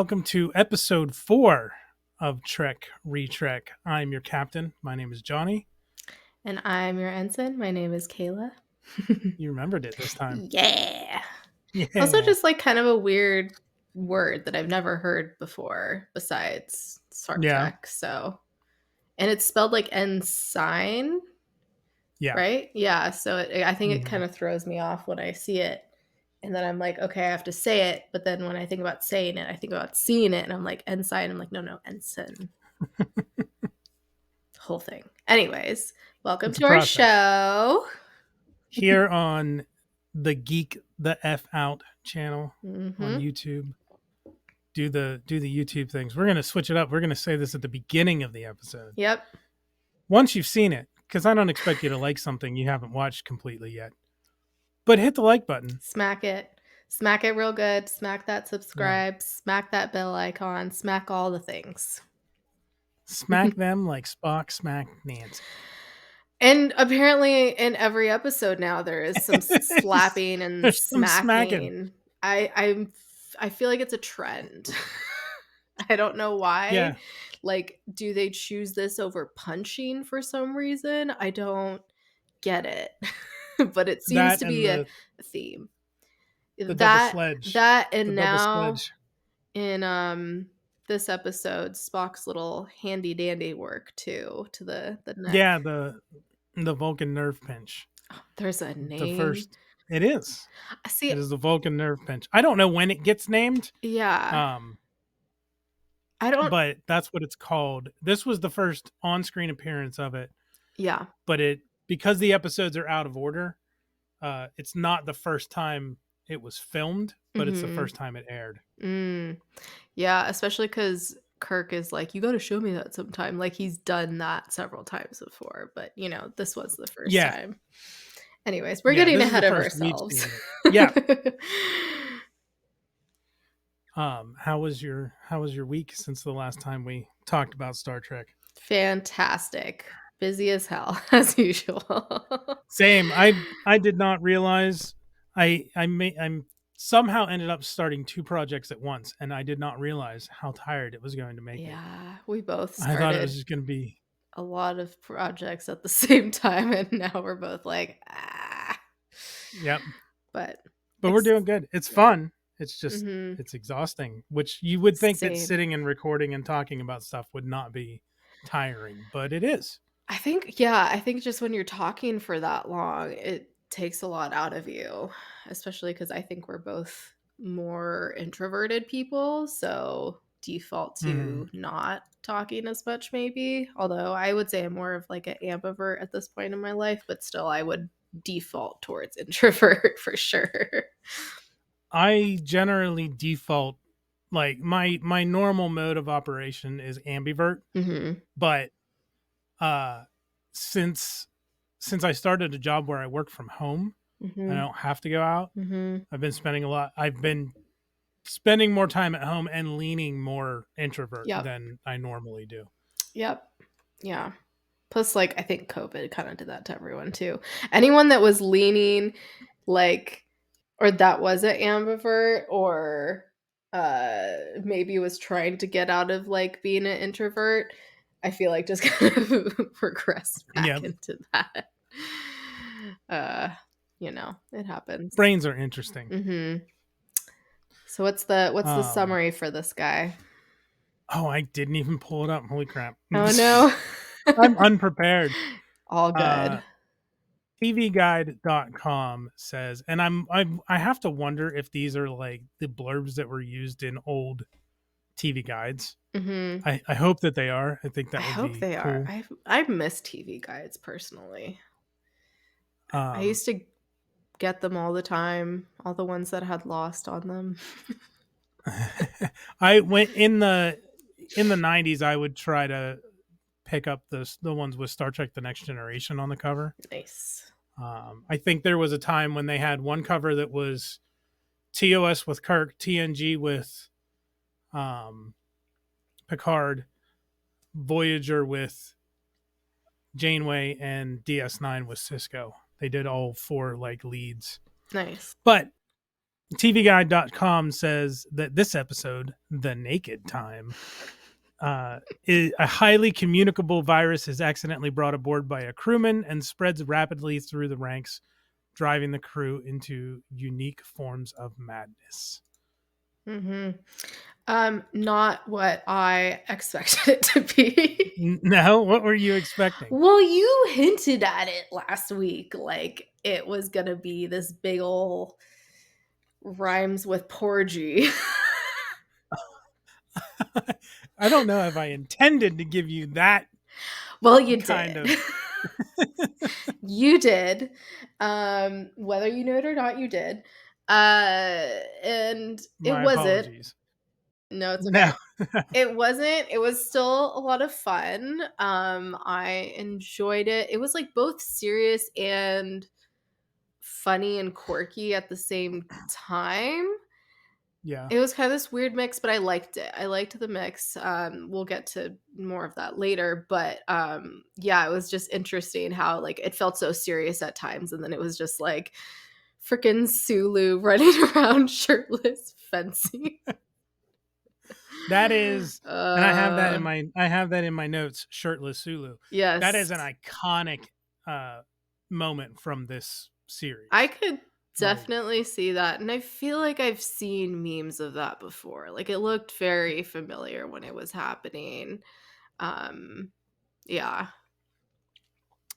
welcome to episode 4 of Trek Retrek. I'm your captain. My name is Johnny. And I'm your ensign. My name is Kayla. You remembered it this time. Yeah. Yeah. Also just like kind of a weird word that I've never heard before besides Star Trek. So, and it's spelled like ensign, Yeah. right? Yeah. So I think it kind of throws me off when I see it. And then I'm like, okay, I have to say it. But then when I think about saying it, I think about seeing it. And I'm like, ensign. I'm like, no, ensign. Whole thing. Anyways, welcome It's a to our process. show. Here on the Geek the F Out channel on YouTube. Do the YouTube things. We're going to switch it up. We're going to say this at the beginning of the episode. Yep. Once you've seen it, because I don't expect you to like something you haven't watched completely yet. But hit the like button. Smack it. Smack it real good. Smack that subscribe. Smack that bell icon. Smack all the things. Smack them like Spock smacked Nancy. And apparently in every episode now there is some slapping and There's smacking. some smacking. I feel like it's a trend. I don't know why. Yeah. Like, do they choose this over punching for some reason? I don't get it. But it seems to be a theme. The double sledge. And now in this episode, Spock's little handy dandy work too to the neck. Yeah, the Vulcan nerve pinch. Oh, there's a name. The first. It is. See, it is the Vulcan nerve pinch. I don't know when it gets named. Yeah. I don't. But that's what it's called. This was the first on-screen appearance of it. Yeah. But because the episodes are out of order, it's not the first time it was filmed, but it's the first time it aired. Yeah, especially because Kirk is like, you got to show me that sometime. Like, he's done that several times before, but this was the first time. Anyways, we're getting ahead of ourselves. Yeah. How was your week since the last time we talked about Star Trek? Fantastic. Busy as hell, as usual. Same. I did not realize I'm somehow ended up starting 2 projects at once, and I did not realize how tired it was going to make me. Yeah, we both started. I thought it was just going to be a lot of projects at the same time, and now we're both like, ah. Yep. But we're doing good. It's fun. It's just it's exhausting, which you would think that sitting and recording and talking about stuff would not be tiring, but it is. I think just when you're talking for that long, it takes a lot out of you, especially because I think we're both more introverted people, so default to not talking as much maybe. Although I would say I'm more of like an ambivert at this point in my life, but still I would default towards introvert for sure. I generally default, like my normal mode of operation is ambivert, but since I started a job where I work from home, I don't have to go out. I've been spending more time at home and leaning more introvert than I normally do. Yep. Yeah. Plus, like, I think COVID kind of did that to everyone too. Anyone that was leaning, like, or that was an ambivert, or maybe was trying to get out of like being an introvert, I feel like just kind of regressed back into that. It happens. Brains are interesting. So what's the summary for this guy? Oh, I didn't even pull it up. Holy crap. Oh no. I'm unprepared. All good. TVguide.com says, and I have to wonder if these are like the blurbs that were used in old TV guides. I hope that they are. I think that would be cool. I hope they are. I miss TV guides personally. I used to get them all the time, all the ones that had Lost on them. I went in the 90s. I would try to pick up the ones with Star Trek: The Next Generation on the cover. Nice. I think there was a time when they had one cover that was TOS with Kirk, TNG with Picard, Voyager with Janeway, and DS9 with Cisco. They did all 4 like leads. Nice. But TVGuide.com says that this episode, The Naked Time, a highly communicable virus is accidentally brought aboard by a crewman and spreads rapidly through the ranks, driving the crew into unique forms of madness. Mm-hmm. Not what I expected it to be. No, what were you expecting? Well, you hinted at it last week, like it was gonna be this big ol' rhymes with porgy. I don't know if I intended to give you that Well, you kind did. of. You did. Whether you know it or not, you did. And it My wasn't. apologies. No, it's No, okay. It wasn't. It was still a lot of fun. I enjoyed it. It was like both serious and funny and quirky at the same time. yeah, It was kind of this weird mix, but I liked it. I liked the mix. We'll get to more of that later, but yeah, it was just interesting how like it felt so serious at times, and then it was just like freaking Sulu running around shirtless fencing. that is, and uh, I have that in my notes. Shirtless Sulu. That yes, is an iconic uh, moment from this I series. could Like, definitely see that, and I feel like I've seen memes of that before. Like it looked very familiar when it was happening. Um, yeah.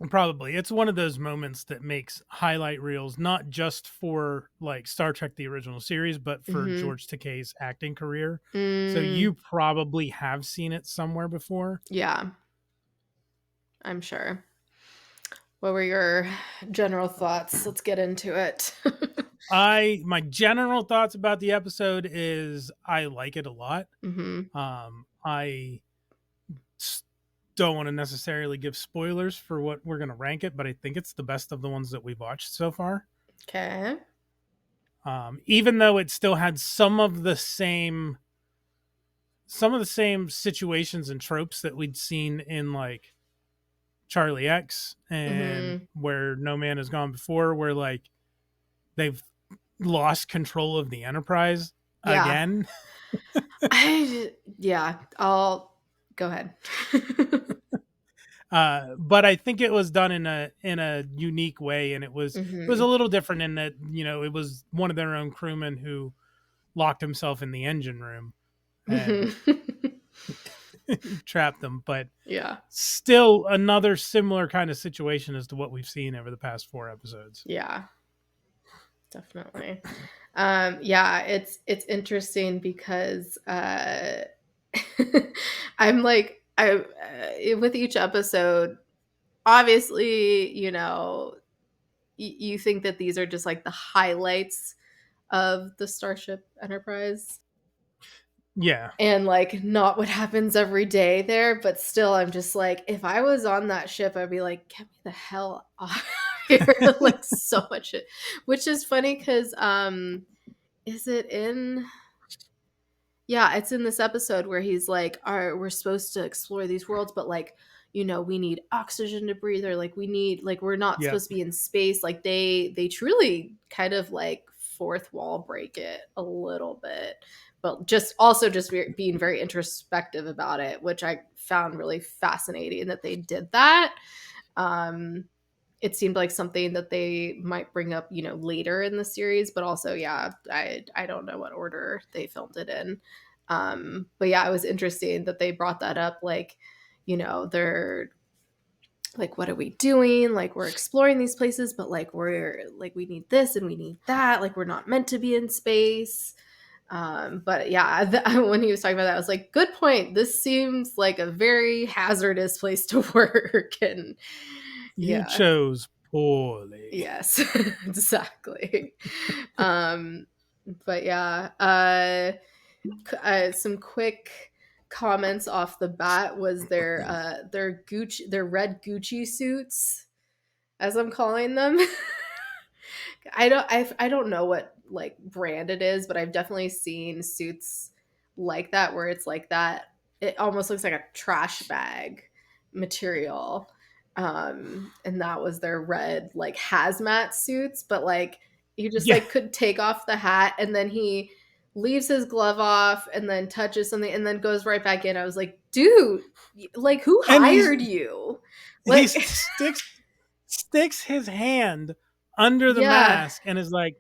probably it's one of those moments that makes highlight reels, not just for like Star Trek the original series, but for Mm-hmm. George Takei's acting career. So Mm, you probably have seen it somewhere before. yeah, I'm sure. What were your general thoughts? Let's get into it. I My general thoughts about the episode is I like it a lot. Mhm. I don't want to necessarily give spoilers for what we're going to rank it, but I think it's the best of the ones that we've watched so far. Okay. Even though it still had some of the same situations and tropes that we'd seen in like Charlie X and Mhm. where No Man Has Gone Before, where like they've lost control of the Enterprise Yeah. again. Yeah, I'll go ahead. But I think it was done in a unique way, and it was a Mhm. little different in that it was one of their own crewmen who locked himself in the engine room and Mhm. trapped them, but Yeah. still another similar kind of situation as to what we've seen over the past 4 episodes. Yeah, definitely. Yeah, it's interesting because I'm like with each episode, obviously, you think that these are just like the highlights of the Starship Enterprise Yeah, and like not what happens every day there, but still I'm just like if I was on that ship I'd be like get me the hell off here like so much shit. Which is funny cuz is it in yeah, it's in this episode where he's like, we're supposed to explore these worlds, but like, we need oxygen to breathe, or like we need like we're not yeah, supposed to be in space." Like they truly kind of like fourth wall break it a little bit, but just being very introspective about it, which I found really fascinating that they did that. Um, it seemed like something that they might bring up, later in the series, but also, yeah, I don't know what order they filmed it in. But yeah, it was interesting that they brought that up. Like, they're like, what are we doing? Like, we're exploring these places, but like, we're like, we need this and we need that. Like, we're not meant to be in space. But yeah, when he was talking about that, I was like, good point. This seems like a very hazardous place to work. And you yeah, chose poorly. yes, exactly. Um, but yeah, some quick comments off the bat was their red Gucci suits, as I'm calling them. I don't know what like brand it is, but I've definitely seen suits like that where it's like that. It almost looks like a trash bag material. And that was their red like hazmat suits, but like he just Yeah. like could take off the hat, and then he leaves his glove off and then touches something and then goes right back in. I was like, dude, like who And hired you? he Like, sticks his hand under the yeah. mask and is like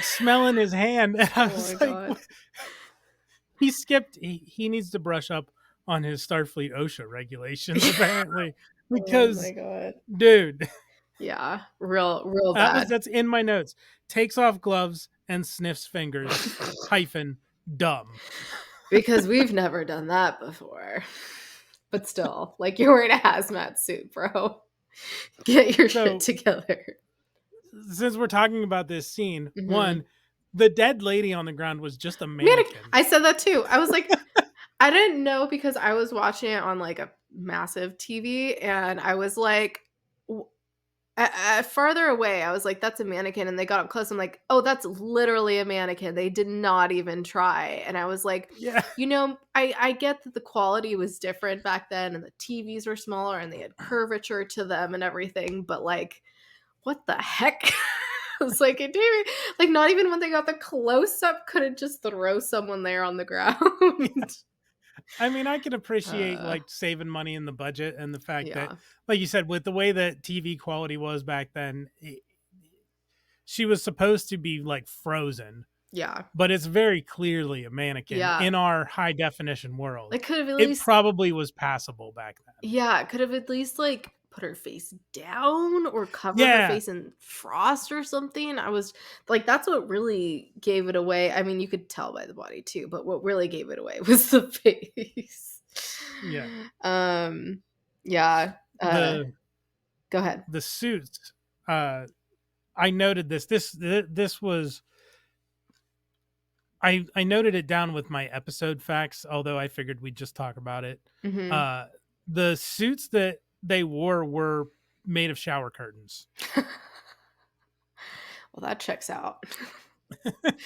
smelling his hand. And I Oh my was like, god. what? He skipped. He needs to brush up on his Starfleet OSHA regulations apparently, Oh my because god. dude, Yeah, real bad. that's in my notes. Takes off gloves and sniffs fingers. Hyphen dumb. Because we've never done that before. But still, like you're wearing a hazmat suit, bro. Get your shit So together. since we're talking about this scene, Mhm. one, the dead lady on the ground was just a Manic. mannequin. I said that too. I was like, I didn't know because I was watching it on like a massive TV, and I was like, farther away, I was like, "That's a mannequin," and they got up close. I'm like, "Oh, that's literally a mannequin." They did not even try, and I was like, Yeah. I get that the quality was different back then, and the TVs were smaller, and they had curvature to them and everything, but like, what the heck? I was like, it didn't even, like, not even when they got the close up, could it just throw someone there on the ground? I mean, I can appreciate uh, like saving money in the budget and the fact that, yeah, like you said, with the way that TV quality was back then, she was supposed to be like frozen, yeah, but it's very clearly a mannequin yeah. in our high definition world. Like, could have at It least probably was passable back then. Yeah, could have at least, like, put her face down or covered her Yeah. face in frost or something. I was like, that's what really gave it away. I mean, you could tell by the body too, but what really gave it away was the face. Yeah. Um, yeah, The go ahead. the suits, uh I noted this was I noted it down with my episode facts, although I figured we'd just talk about it. Mhm. Uh, the suits that they wore were made of shower curtains. Well, that checks out. That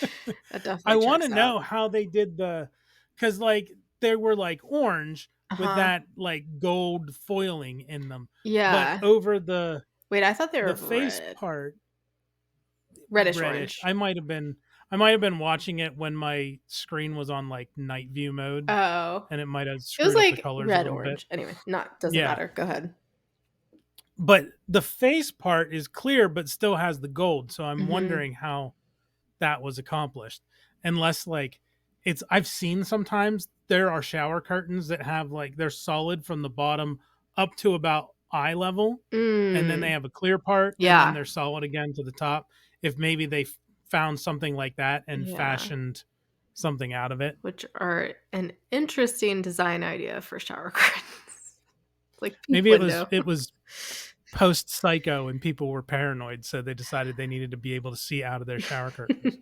I definitely want to checks out. know how they did because like they were like orange with Uh-huh. that like gold foiling in them, but Yeah. over Wait, I thought they the were face red. part Reddish reddish. orange. I might have been watching it when my screen was on like night view mode, Oh. and it might have It was screwed up the like colors a red little bit. orange. Anyway, not doesn't Yeah. matter. Go ahead. But the face part is clear but still has the gold, so I'm Mhm. wondering how that was accomplished. Unless like it's I've seen sometimes there are shower curtains that have like they're solid from the bottom up to about eye level, and then they Mm. have a clear part and then Yeah. they're solid again to the top. If maybe they found something like that and Yeah. fashioned something out of it. Which are an interesting design idea for shower curtains. Like peep Maybe window. it was post Psycho and people were paranoid, so they decided they needed to be able to see out of their shower curtains.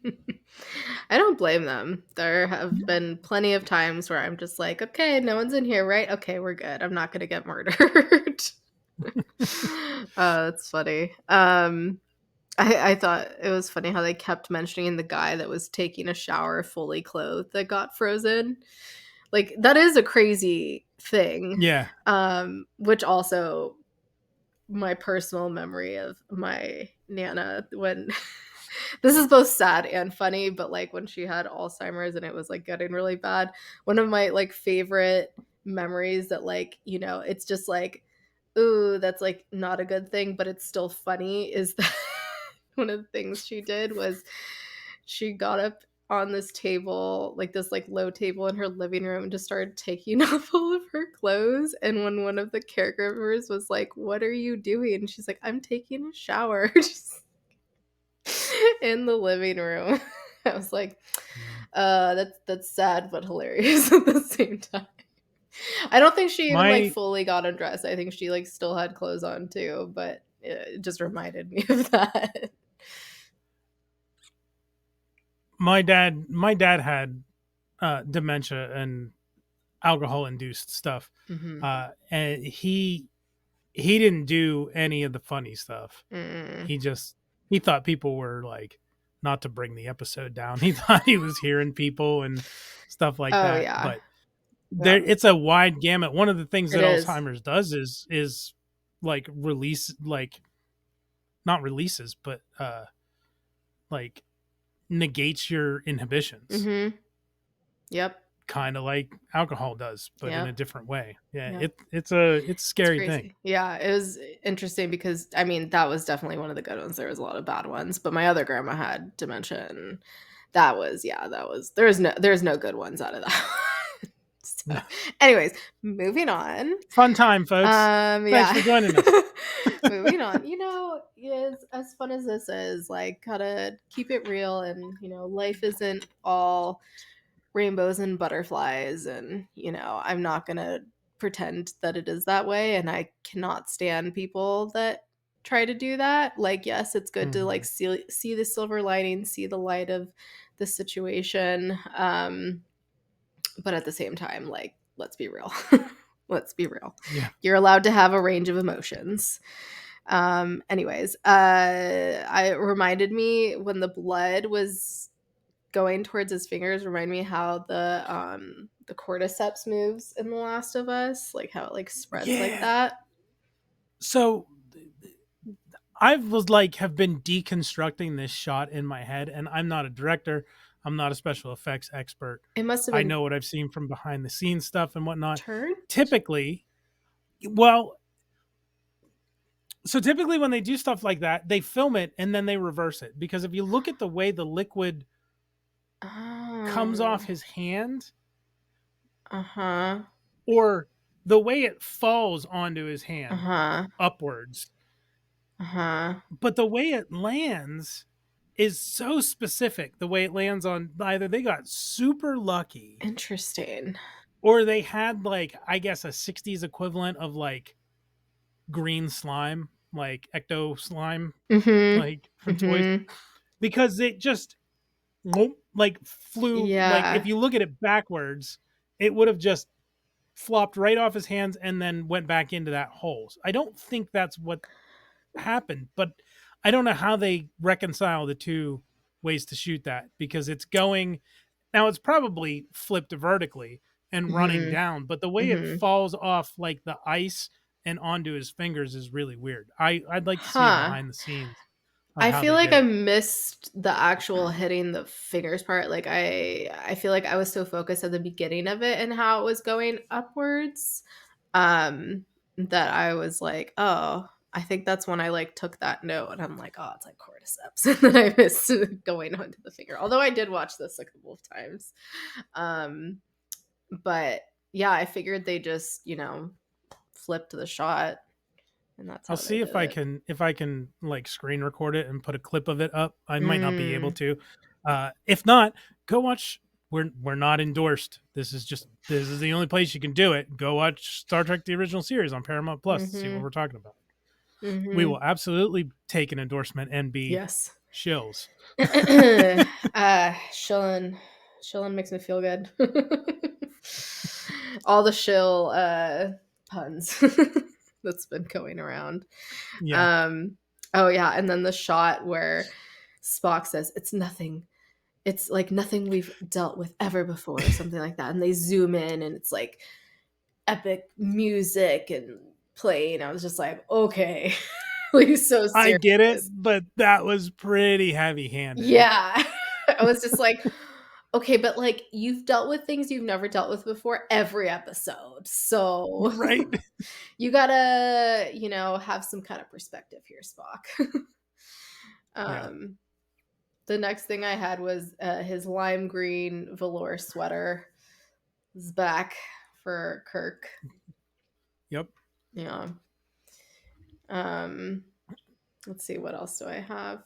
I don't blame them. There have been plenty of times where I'm just like, okay, no one's in here, right? Okay, we're good. I'm not gonna get murdered. That's funny. I thought it was funny how they kept mentioning the guy that was taking a shower fully clothed that got frozen. Like that is a crazy thing. Yeah. Which also my personal memory of my nana when this is both sad and funny, but like when she had Alzheimer's and it was like getting really bad. One of my like favorite memories that like, it's just like, ooh, that's like not a good thing, but it's still funny is that one of the things she did was she got up on this table, like this like low table in her living room and just started taking off all of her clothes. And when one of the caregivers was like, "What are you doing?" And she's like, "I'm taking a shower." Just in the living room. I was like, that's sad but hilarious at the same time. I don't think she even like My fully got undressed. I think she like still had clothes on too, but it just reminded me of that. my dad had dementia and alcohol induced stuff. Hmm. And he didn't do any of the funny stuff. Mm. He just he thought people were like not to bring the episode down. He thought he was hearing people and stuff like Oh that. yeah, But yeah, there it's a wide gamut. One of the things it that is. Alzheimer's does is like release like not releases, but like negates your inhibitions, Mm-hmm. Yep. kind of like alcohol does, but in a Yep. different way. Yeah, Yep. it's a It's scary thing. crazy. Yeah, it was interesting because I mean that was definitely one of the good ones. There was a lot of bad ones, but my other grandma had dementia, and that was there's no good ones out of that. So, anyways, moving on. Fun time, folks. Thanks Yeah. for joining us. Moving on. As fun as this is, like, gotta keep it real, and life isn't all rainbows and butterflies, and I'm not gonna pretend that it is that way, and I cannot stand people that try to do that. Like, yes, it's good to like Mhm. see the silver lining, see the light of the situation, but at the same time, like, let's be real. Let's be real. Yeah. You're allowed to have a range of emotions. Anyways, I reminded me when the blood was going towards his fingers, remind me how the cordyceps moves in The Last of Us, like how it like spreads like Yeah. that. So I was like have been deconstructing this shot in my head, and I'm not a director. I'm not a special effects expert. It must have I been know what I've seen from behind the scenes stuff and whatnot. turned. Typically, well, so typically when they do stuff like that, they film it and then they reverse it, because if you look at the way the liquid comes Oh, off his hand, uh-huh. or the way it falls onto his hand Uh-huh. upwards, Uh-huh. but the way it lands is so specific. The way it lands on, either they got super lucky, Interesting. or they had like, I guess, a 60s equivalent of like green slime, like ecto slime, Mm-hmm. like from toys, Mm-hmm. because it just like flew, like if Yeah. you look at it backwards, it would have just flopped right off his hands and then went back into that hole. I don't think that's what happened, but I don't know how they reconcile the two ways to shoot that, because it's going, now it's probably flipped vertically and running Mm-hmm. down, but the way it Mm-hmm. falls off like the ice and onto his fingers is really weird. I'd like to see a Huh. behind the scenes of I how feel they like did I it. missed the actual hitting the fingers part. Like, I feel like I was so focused at the beginning of it and how it was going upwards, um, that I was like, "Oh, I think that's when I, like, took that note," and I'm like, "Oh, it's like cordyceps," and then I missed going onto the finger. Although I did watch this a couple of times. Um, but yeah, I figured they just, flipped the shot, and that's I'll how they see did it. if I can like screen record it and put a clip of it up. I might not be able Mm. to. If not, go watch. We're not endorsed. This is the only place you can do it. Go watch Star Trek: The Original Series on Paramount Plus to see what Mhm. we're talking about. We Mhm. will absolutely take an endorsement and be Yes. shills. Shilling. Shilling makes me feel good. All the shill puns that's been going around. Yeah, Um oh yeah, and then the shot where Spock says it's nothing. It's like nothing we've dealt with ever before, or something like that. And they zoom in and it's like epic music and playing. I was just like, okay. Like, so I get it, serious. but that was pretty heavy-handed. Yeah. I was just like, okay, but like you've dealt with things you've never dealt with before every episode. So Right? you gotta, have some kind of perspective here, Spock. Yeah. um the next thing I had was his lime green velour sweater is back for Kirk. Yep. Yeah. Um let's see, what else do I have?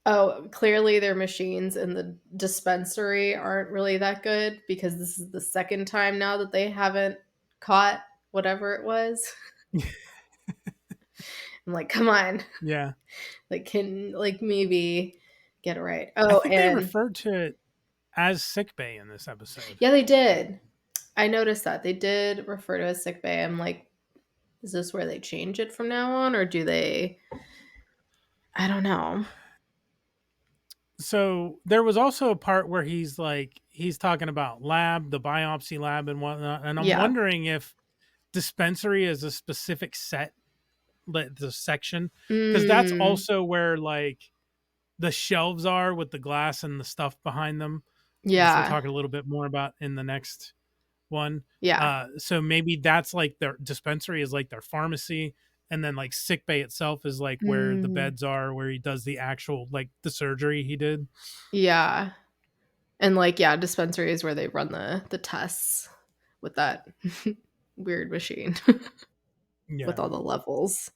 Oh, clearly their machines in the dispensary aren't really that good because this is the second time now that they haven't caught whatever it was. I'm like, come on. Yeah. Like, can, like, maybe get it right. I Oh, think they and referred to it as sick bay in this episode. yeah, they did. I noticed that. They did refer to it as sick bay. I'm like, is this where they change it from now on, or do they, I don't know. So there was also a part where he's talking about the biopsy lab and whatnot, and I'm Yeah. wondering if dispensary is a specific set, the section, because that's Mm, also where like the shelves are with the glass and the stuff behind them, which we'll yeah. talk a little bit more about in the next one. Yeah. So maybe that's like their dispensary is like their pharmacy, and then like sick bay itself is like where the Mm, beds are, where he does the actual like the surgery he did. yeah. And, like, yeah, dispensary is where they run the tests with that weird machine with Yeah. all the levels.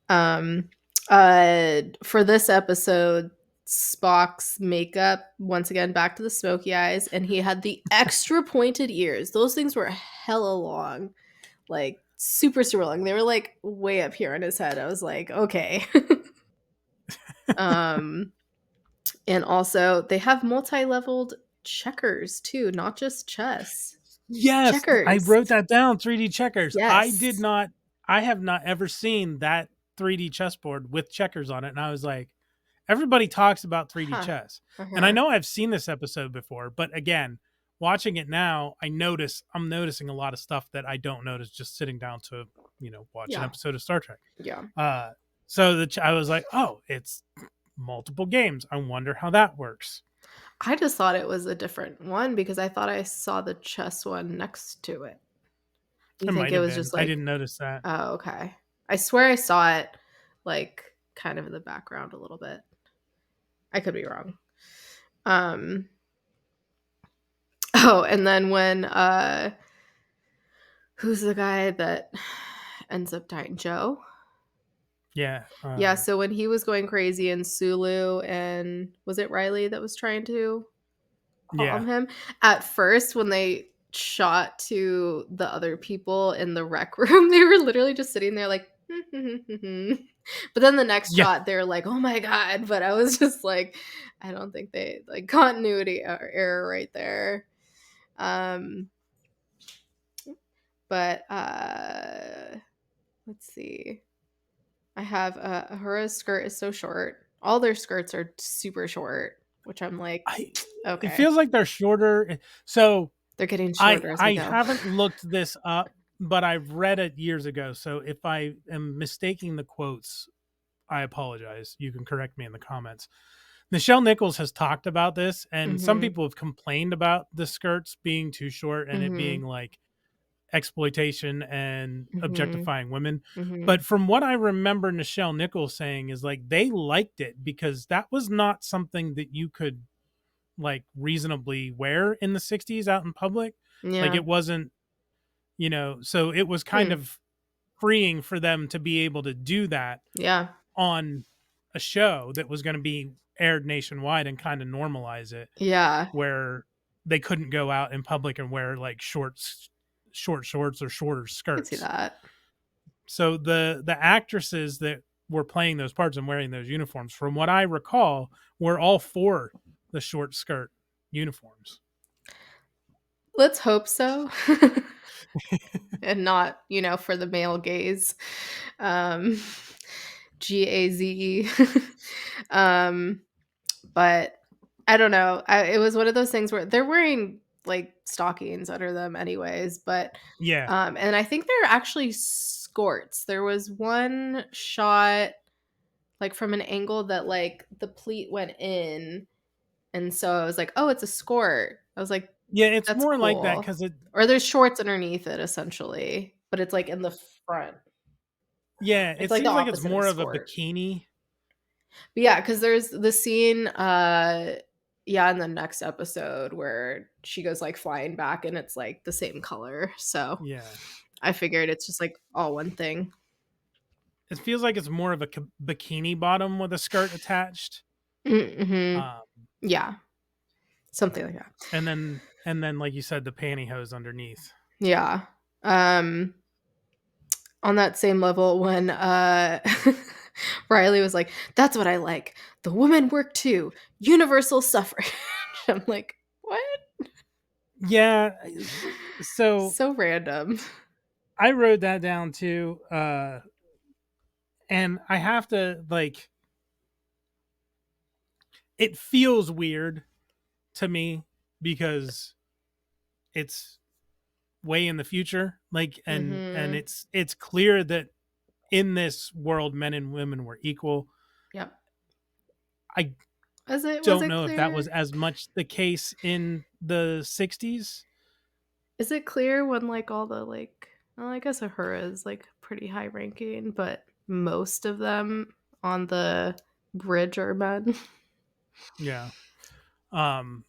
Um, for this episode, Spock's makeup, once again, back to the smoky eyes, and he had the extra pointed ears. Those things were hella long, like, super, super long. They were, like, way up here on his head. I was like, "Okay." Um, and also, they have multi-leveled checkers too, not just chess. Yes, I Checkers. wrote that down. 3D checkers. I did Yes. not. I have not ever seen that 3D chessboard with checkers on it, and I was like, everybody talks about 3D Huh. chess, and I Uh-huh. know I've seen this episode before, but again, watching it now, I'm noticing a lot of stuff that I don't notice just sitting down to watch an Yeah. episode of Star Trek. Yeah. Uh, so I was like, oh, it's multiple games. I wonder how that works. I just thought it was a different one because I thought I saw the chess one next to it. You It think might it have was been. just I like, didn't notice that. oh, okay. I swear I saw it like kind of in the background a little bit. I could be wrong. Um oh, and then when who's the guy that ends up dying? Joe? Yeah. Yeah, so when he was going crazy and Sulu and was it Riley that was trying to Yeah. harm him? At first, when they shot to the other people in the rec room, they were literally just sitting there like, but then the next Yeah. shot, they're like, oh my God. But I was just like, I don't think they like continuity error right there. Um, but let's see. I have Ahura's skirt is so short. All their skirts are super short, which I'm like, I It okay, feels like they're shorter. So they're getting I shorter as we I go. haven't looked this up, but I've read it years ago. So if I am mistaking the quotes, I apologize. You can correct me in the comments. Nichelle Nichols has talked about this, and some Mm-hmm. people have complained about the skirts being too short and it Mm-hmm. being like exploitation and Mhm. objectifying women. Mhm. But from what I remember Nichelle Nichols saying is like they liked it because that was not something that you could like reasonably wear in the 60s out in public. Like Yeah. it wasn't, so it was kind Hmm. of freeing for them to be able to do that Yeah. on a show that was going to be aired nationwide and kind of normalize it Yeah. where they couldn't go out in public and wear like short shorts or shorter I could see skirts. that. So the actresses that were playing those parts and wearing those uniforms, from what I recall, were all for the short skirt uniforms. Let's hope so. And not, for the male gaze. Um GAZE. um but I don't know. It was one of those things where they're wearing like stockings under them anyways, but Yeah. and I think they're actually skirts. There was one shot like from an angle that like the pleat went in. And so I was like, "Oh, it's a skirt." I was like, Yeah, it's "That's more like that cool." because it Or there's shorts underneath it essentially, but it's like in the front. yeah, It's it like the seems like it's opposite of more of a skirt. bikini. But yeah, because there's the scene, yeah, in the next episode where she goes like flying back and it's like the same color. So Yeah. I figured it's just like all one thing. It feels like it's more of a bikini bottom with a skirt attached. Mm-hmm. Um, Yeah, something like that. and then like you said, the pantyhose underneath. Yeah. Um, on that same level when Riley was like, "That's what I like. The women work too. Universal suffrage." I'm like, "What?" Yeah. So So random. I wrote that down too. And I have to like it feels weird to me because it's way in the future, like and Mhm. it's clear that in this world, men and women were equal. Yep. I Was don't it know if that clear? was as much the case in the 60s. Is it clear when like all the like well, I guess Ahura is like pretty high ranking, but most of them on the bridge are men. Yeah. Um,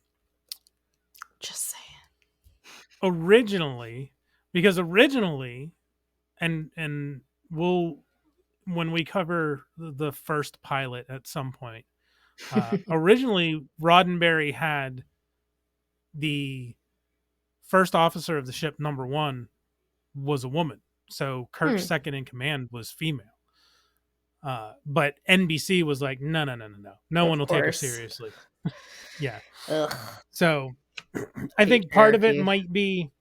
Just saying. originally, because originally, and we'll when we cover the first pilot at some point, originally Roddenberry had the first officer of the ship, number one, was a woman. So Kirk's Hmm. second in command was female. But NBC was like, no, no, no, no, no. No Of one will take her course. seriously. Yeah. Ugh. So I think part of it Patriarchy. might be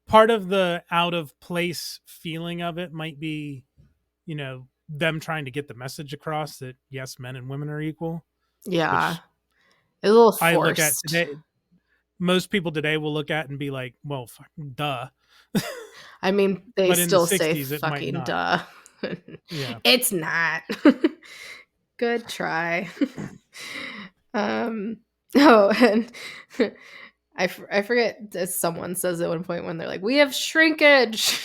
part of the out of place feeling of it might be, them trying to get the message across that yes, men and women are equal, Yeah. which It's a little I look at forced. today. Most people today will look at and be like, well, duh. I mean, they But in the still say 60s, it might fucking not. duh. Yeah. It's not. Good try. um, oh, and I forget, as someone says at one point when they're like, we have shrinkage.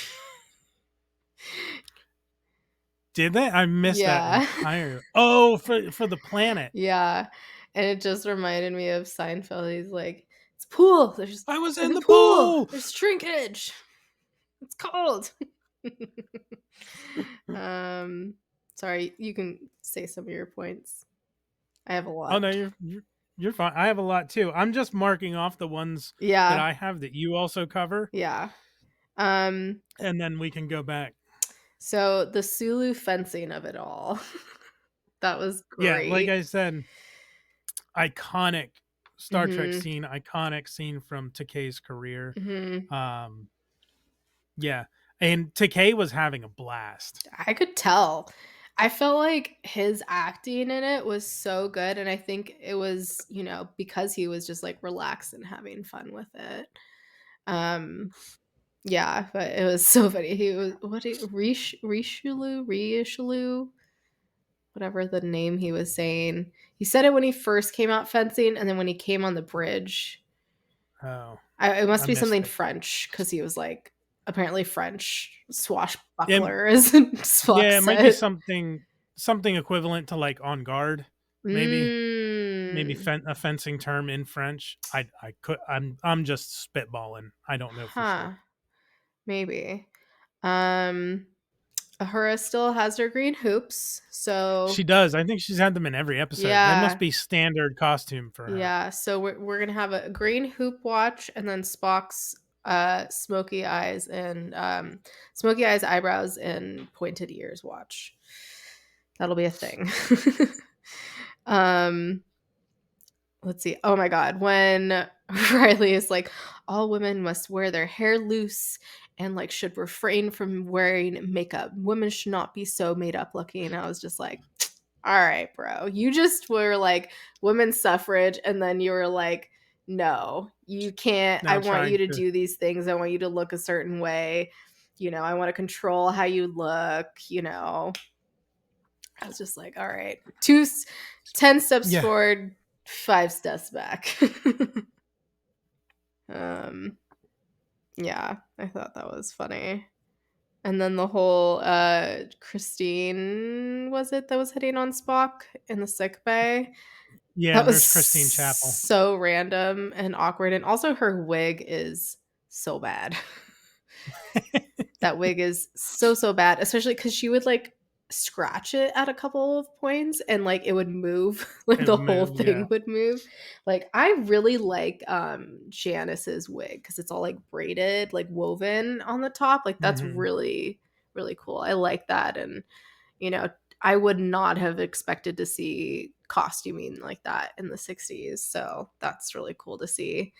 Did they? I missed that Yeah. entire. Oh, for the planet. Yeah. And it just reminded me of Seinfeld. He's like, it's pool. I was We're in in the the pool. pool. There's shrinkage. It's cold. um, sorry, you can say some of your points. I have a Oh lot. no, you're fine. I have a lot too. I'm just marking off the ones that Yeah. I have that you also cover, Yeah. Um, and then we can go back. so the Sulu fencing of it all. That was Yeah, like great. I said, iconic Star Trek Mhm. scene, iconic scene from Takei's career. Mhm. Um, yeah, and Takei was having a blast. I could tell. I felt like his acting in it was so good, and I think it was, because he was just like relaxed and having fun with it. Um, yeah, but it was so funny. He was Richelieu, whatever the name he was saying. He said it when he first came out fencing, and then when he came on the bridge, Oh, it must I be missed something it. French because he was like apparently French It, swashbuckler, as Spock yeah, it might be said. something equivalent to like on guard, maybe. Maybe Mm. a fencing term in French. I'm just spitballing. I don't know for Huh. sure. Maybe. Um, Ahura still has her green hoops, so She does. I think she's had them in every episode. That must yeah, be standard costume for her. yeah. So we're gonna have a green hoop watch, and then Spock's smoky eyes and smoky eyes, eyebrows, and pointed ears watch. That'll be a thing. um, let's see. Oh my god, when Riley is like, all women must wear their hair loose and like should refrain from wearing makeup. Women should not be so made up looking. And I was just like, all right, bro. You just were like women's suffrage, and then you were like, no, you can't. I Now want you trying to to do these things. I want you to look a certain way. I want to control how you look. I was just like, all right, 10 steps yeah forward, 5 steps back. um, yeah, I thought that was funny. And then the whole Christine, was it that was hitting on Spock in the sick bay? yeah That was Nurse Christine Chapel. so random and awkward. And also her wig is so bad. That wig is so, so bad, especially because she would like scratch it at a couple of points and like it would move, like It the would whole move. Yeah. thing would move. Like I really like Janice's wig because it's all like braided, like woven on the top. Like that's Hmm. really, really cool. I like that. And you know, I would not have expected to see costuming like that in the 60s. So that's really cool to see.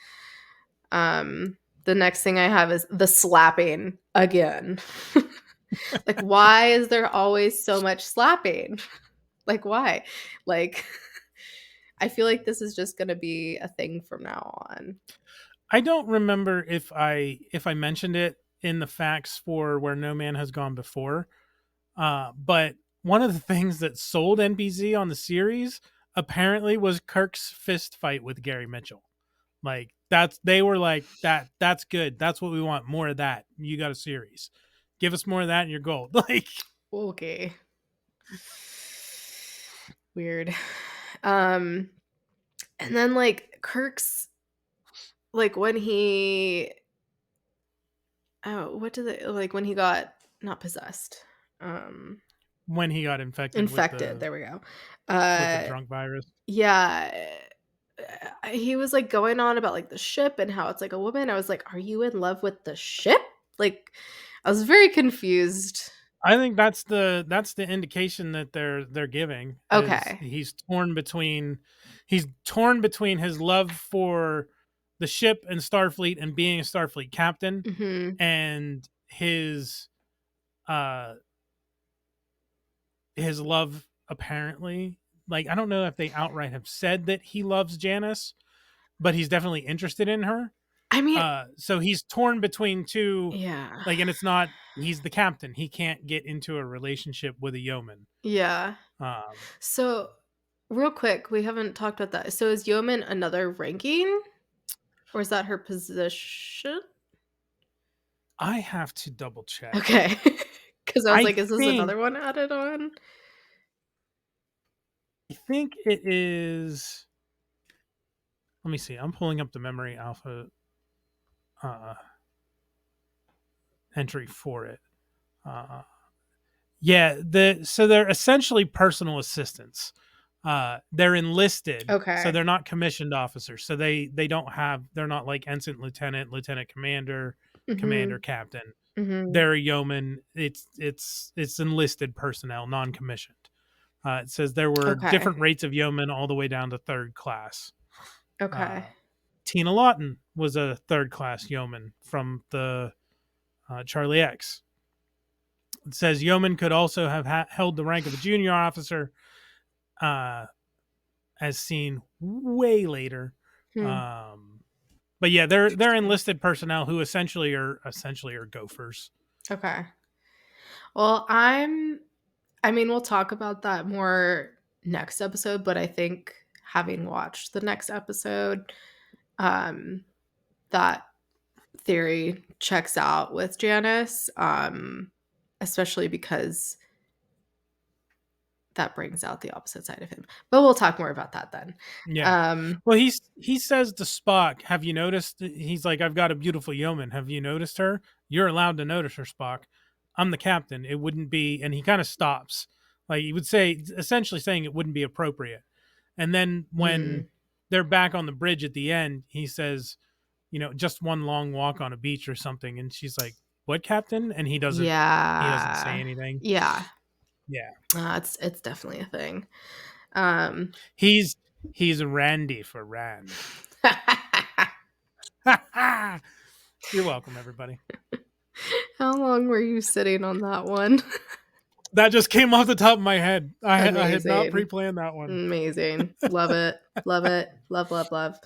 The next thing I have is the slapping again. Like, why is there always so much slapping? Like, why? Like, I feel like this is just going to be a thing from now on. I don't remember if I mentioned it in the facts for Where No Man Has Gone Before. But one of the things that sold NBC on the series apparently was Kirk's fist fight with Gary Mitchell. Like they were like that's good. That's what we want. More of that. You got a series. Give us more of that and you're gold. Like Okay. Weird. And then like Kirk's like when he oh, what did it like when he got not possessed. when he got infected Infected. There we go. with the Uh drunk virus. yeah. He was like going on about like the ship and how it's like a woman. I was like, "Are you in love with the ship?" Like I was very confused. I think that's the indication that they're giving is Okay. he's torn between his love for the ship and Starfleet and being a Starfleet captain Mhm. and uh his love apparently, like I don't know if they outright have said that he loves Janice, but he's definitely interested in her. I mean, So he's torn between two, yeah. like, and it's not he's the captain. He can't get into a relationship with a yeoman. Yeah. Um, So, real quick, we haven't talked about that. So, is Yeoman another ranking, or is that her position? I have to double check. Okay, because I was I like, is this think another one added on? I think it is. Let me see. I'm pulling up the memory alpha uh, entry for it. Uh, Yeah, so they're essentially personal assistants. They're enlisted, so Okay. they're not commissioned officers. So they don't have they're not like ensign, lieutenant, lieutenant commander, commander, Mhm. captain. Mhm. They're a yeoman. It's enlisted personnel, non-commissioned. It says there were Okay. different rates of yeoman all the way down to third class. Okay. Uh, Tina Lawton was a third class yeoman from the Charlie X. It says yeoman could also have held the rank of a junior officer, uh, as seen way later. Hmm. Um, but yeah, they're Interesting. enlisted personnel who essentially are gophers. Okay. Well, I mean, we'll talk about that more next episode, but I think having watched the next episode, um, that theory checks out with Janice, especially because that brings out the opposite side of him. But we'll talk more about that then. Yeah. Um, Well, he says to Spock, "Have you noticed?" He's like, "I've got a beautiful yeoman. Have you noticed her? You're allowed to notice her, Spock. I'm the captain. It wouldn't be." And he kind of stops, like he would say, essentially saying it wouldn't be appropriate. And then when hmm, they're back on the bridge at the end, he says, just one long walk on a beach or something. And she's like, "What, captain?" And he doesn't say yeah, anything. yeah, Yeah. it's definitely a thing. Um, He's he's Randy for Rand. You're welcome, everybody. how long were you sitting on that one? That just came off the top of my head. I had not Amazing. pre-planned that one. Amazing. Love it. Love it. Love, love, love.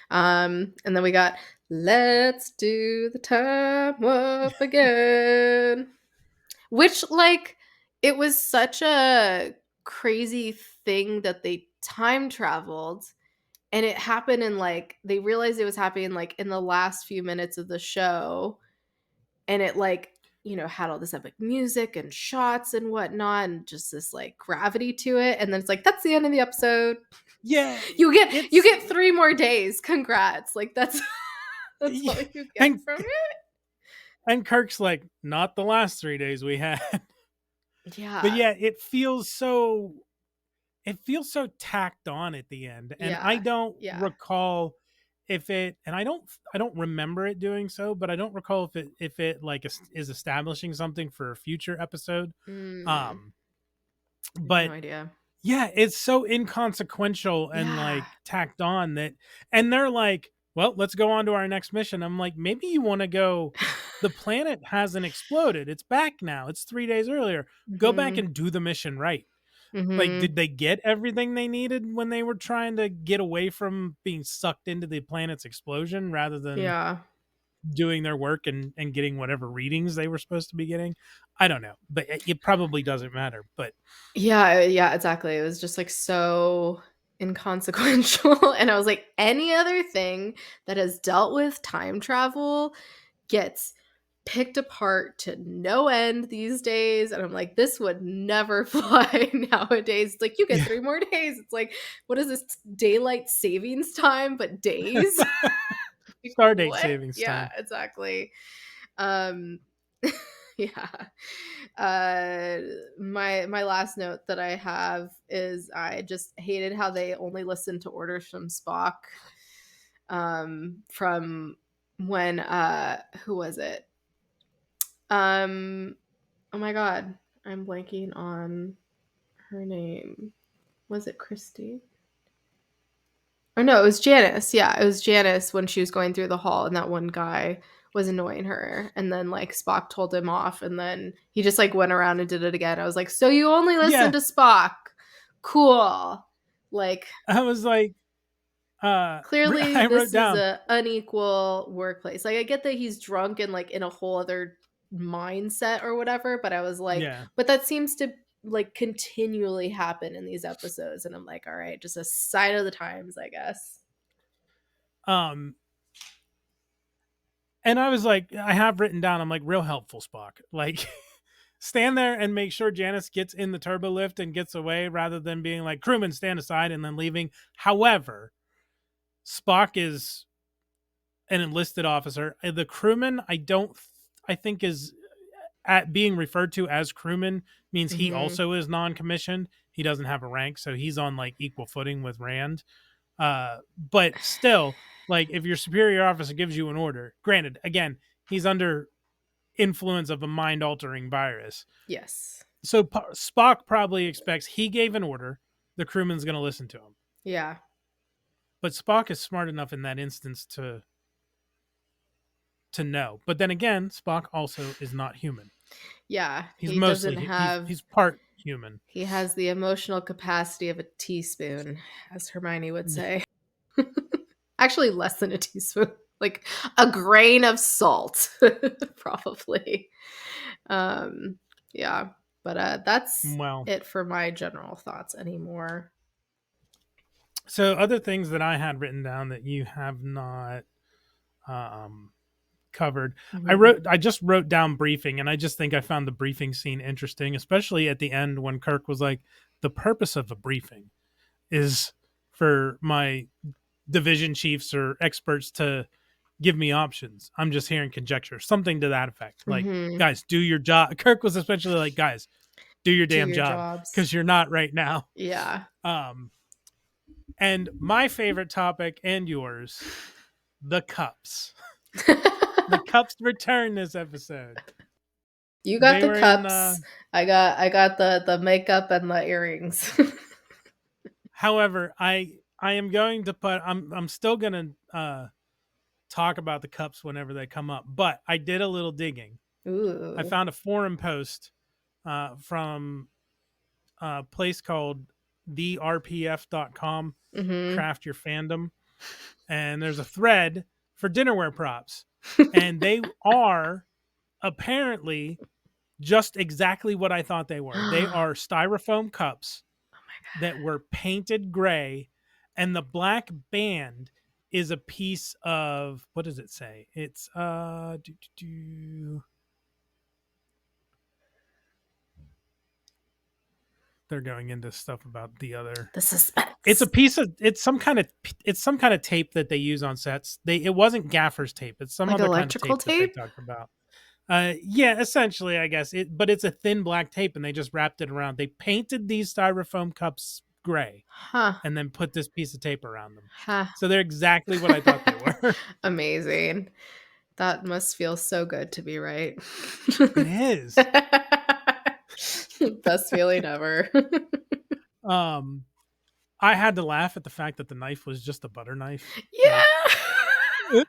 And then we got Let's Do the Time Up Again. Which, like, it was such a crazy thing that they time traveled and it happened in like they realized it was happening like in the last few minutes of the show and it like had all this epic music and shots and whatnot and just this like gravity to it and then it's like that's the end of the episode. Yeah, You get 3 more days, congrats, like that's that's yeah, all you get and from it. and Kirk's like, not the last 3 days we had. But Yeah, yeah, it feels so tacked on at the end, and I yeah, don't yeah. recall if it, and I don't remember it doing so, but I don't recall if it like is establishing something for a future episode. Mm, Um, I have no but idea. yeah, it's so inconsequential and Yeah. like tacked on that, and they're like, well, let's go on to our next mission. I'm like, maybe you want to go. The planet hasn't exploded. It's back now. It's 3 days earlier. Go back Mhm. and do the mission right. Like, Mhm. did they get everything they needed when they were trying to get away from being sucked into the planet's explosion rather than Yeah. doing their work and getting whatever readings they were supposed to be getting. I don't know, but it probably doesn't matter. But Yeah, exactly. It was just like so inconsequential. And I was like, any other thing that has dealt with time travel gets picked apart to no end these days. And I'm like, this would never fly nowadays. It's like, you get yeah, 3 more days. It's like, what is this? Daylight savings time, but days? Like, Stardate what? savings Yeah, time. exactly. Um, yeah. Uh, my last note that I have is I just hated how they only listened to orders from Spock. From when who was it? Um, oh my god, I'm blanking on her name. Was it Christy? Or no, it was Janice. Yeah, it was Janice when she was going through the hall and that one guy was annoying her. And then like Spock told him off and then he just like went around and did it again. I was like, so you only listen Yeah, to Spock. Cool. Like I was like, clearly I wrote this is down, a unequal workplace. Like I get that he's drunk and like in a whole other mindset or whatever, but I was like, yeah, but that seems to like continually happen in these episodes and I'm like, all right, just a sign of the times, I guess. um, and I was like, I have written down, I'm like, real helpful, Spock. Like, stand there and make sure Janice gets in the turbo lift and gets away rather than being like, crewman, stand aside and then leaving. However, Spock is an enlisted officer. The crewman, I think is at being referred to as crewman means he Mhm. also is non-commissioned. He doesn't have a rank, so he's on like equal footing with Rand. But still, like if your superior officer gives you an order, granted, again, he's under influence of a mind-altering virus. Yes. So Spock probably expects he gave an order, the crewman's going to listen to him. Yeah. But Spock is smart enough in that instance to know. But then again, Spock also is not human. Yeah. He's He doesn't mostly have he's part human. he has the emotional capacity of a teaspoon, as Hermione would say. Actually less than a teaspoon. Like a grain of salt, probably. Um yeah. But that's Well, it for my general thoughts anymore. so other things that I had written down that you have not um, covered. Mhm. I just wrote down briefing, and I just think I found the briefing scene interesting, especially at the end when Kirk was like, "The purpose of a briefing is for my division chiefs or experts to give me options. I'm just hearing conjecture, something to that effect. Like, Mhm. guys, do your job." Kirk was especially like, "Guys, do your Do damn your job jobs. because you're not right now." Yeah. Um, and my favorite topic and yours, the cups. The cups return this episode. You got They the were in cups. I got the makeup and the earrings. however, I am going to put I'm still going to talk about the cups whenever they come up, but I did a little digging. I Ooh. found a forum post from a place called therpf.com, Mhm. craft your fandom, and there's a thread for dinnerware props, and they are apparently just exactly what I thought they were. They Oh are styrofoam cups my that were painted gray, and the black band is a piece of, what does it say? It's they're going into stuff about the other. the It's a suspense. piece of it's some kind of tape that they use on sets. It wasn't gaffer's tape. It's some Like other kind of electrical tape that they tape? talked about. Yeah, essentially, I guess but it's a thin black tape, and they just wrapped it around. They painted these styrofoam cups gray, Huh. and then put this piece of tape around them. Huh. So they're exactly what I thought they were. Amazing. That must feel so good to be right. It is. Best feeling ever. Um, I had to laugh at the fact that the knife was just a butter knife, like Yeah. the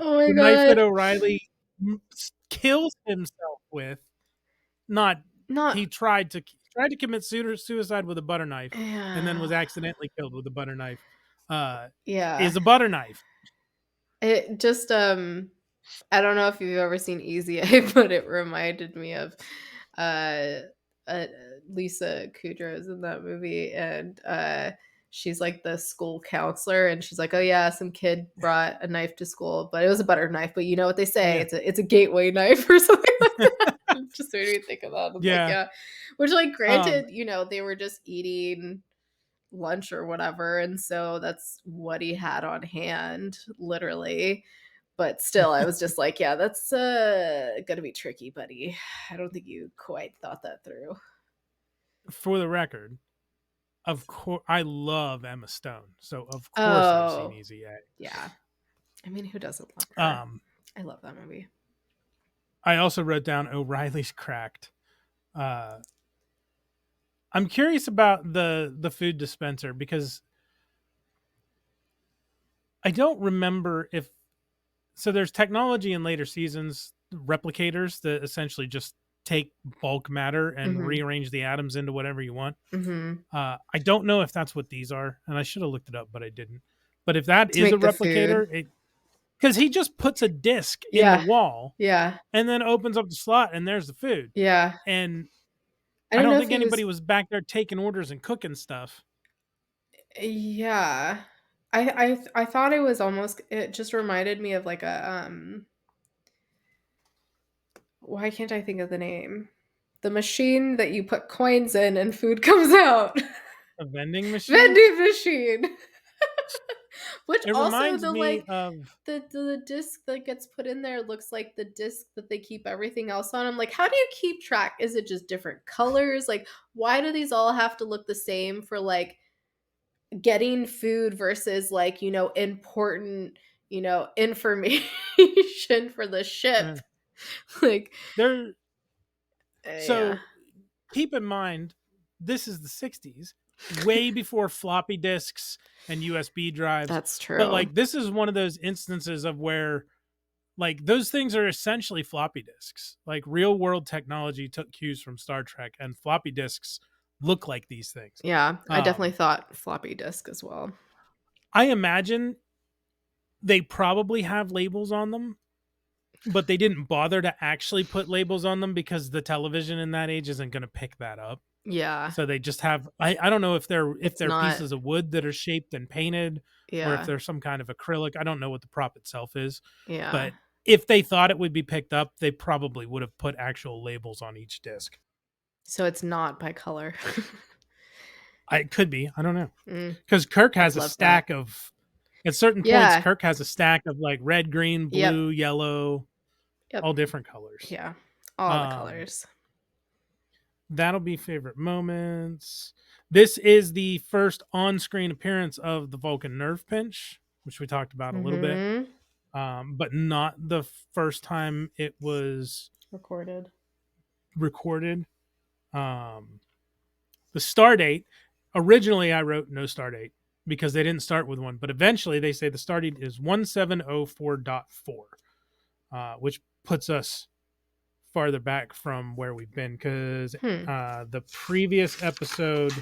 Oh my knife that god. O'Reilly kills himself with. Not Not he tried to commit suicide with a butter knife, and then yeah. was accidentally killed with a butter knife. Uh, Yeah. is a butter knife. It just I don't know if you've ever seen Easy A, but it reminded me of uh, uh Lisa Kudrow's in that movie, and she's like the school counselor, and she's like, "Oh yeah, some kid brought a knife to school, but it was a butter knife, but you know what they say, Yeah. it's a gateway knife or something like that." It just made me think of that. I was like, Yeah. yeah, which like Um, granted, they were just eating lunch or whatever, and so that's what he had on hand, literally. But still, I was just like, yeah, that's gonna be tricky, buddy. I don't think you quite thought that through. for the record, of course, I love Emma Stone, so of course I've seen Oh, Easy A. yeah. I mean, who doesn't love her? Um, I love that movie. I also wrote down O'Reilly's Cracked. Uh, I'm curious about the food dispenser because I don't remember if so. There's technology in later seasons, replicators that essentially just take bulk matter and Mhm. rearrange the atoms into whatever you want. Mhm. I don't know if that's what these are, and I should have looked it up, but I didn't. But if that To is a make the food. replicator, it because he just puts a disc in the Yeah. wall Yeah. and then opens up the slot, and there's the food. Yeah. And I I don't don't know if think he anybody was. was back there taking orders and cooking stuff. Yeah. I thought it was almost. It just reminded me of like a Why can't I think of the name? The machine that you put coins in and food comes out. A vending machine. Vending machine. Which It also reminds the me like of the disc that gets put in there looks like the disc that they keep everything else on. I'm like, how do you keep track? Is it just different colors? Like, why do these all have to look the same for like getting food versus like, important, information for the ship? uh, Like, there. yeah, So keep in mind, this is the '60s, way before floppy disks and USB drives. that's But true. like, this is one of those instances of where like those things are essentially floppy disks. Like real world technology took cues from Star Trek, and floppy disks look like these things. Yeah, I definitely Um, thought floppy disk as well. I imagine they probably have labels on them, but they didn't bother to actually put labels on them because the television in that age isn't going to pick that up. Yeah, So they just have I don't know if it's they're not. pieces of wood that are shaped and painted or if Yeah, they're some kind of acrylic. I don't know what the prop itself is, yeah. but if they thought it would be picked up, they probably would have put actual labels on each disc. So it's not by color. It could be. I don't know. Mm, Because Kirk I'd has a love that. stack of at certain points, Yeah. Kirk has a stack of like red, green, Yep. blue, yellow, Yep. all different colors. Yeah. All the Um, colors. that'll be favorite moments. This is the first on-screen appearance of the Vulcan nerve pinch, which we talked about a little bit, Mm-hmm. but not the first time it was Recorded. recorded. Um, the star date, originally I wrote no star date because they didn't start with one, but eventually they say the start date is 1704.4, which puts us farther back from where we've been because Hmm. the previous episode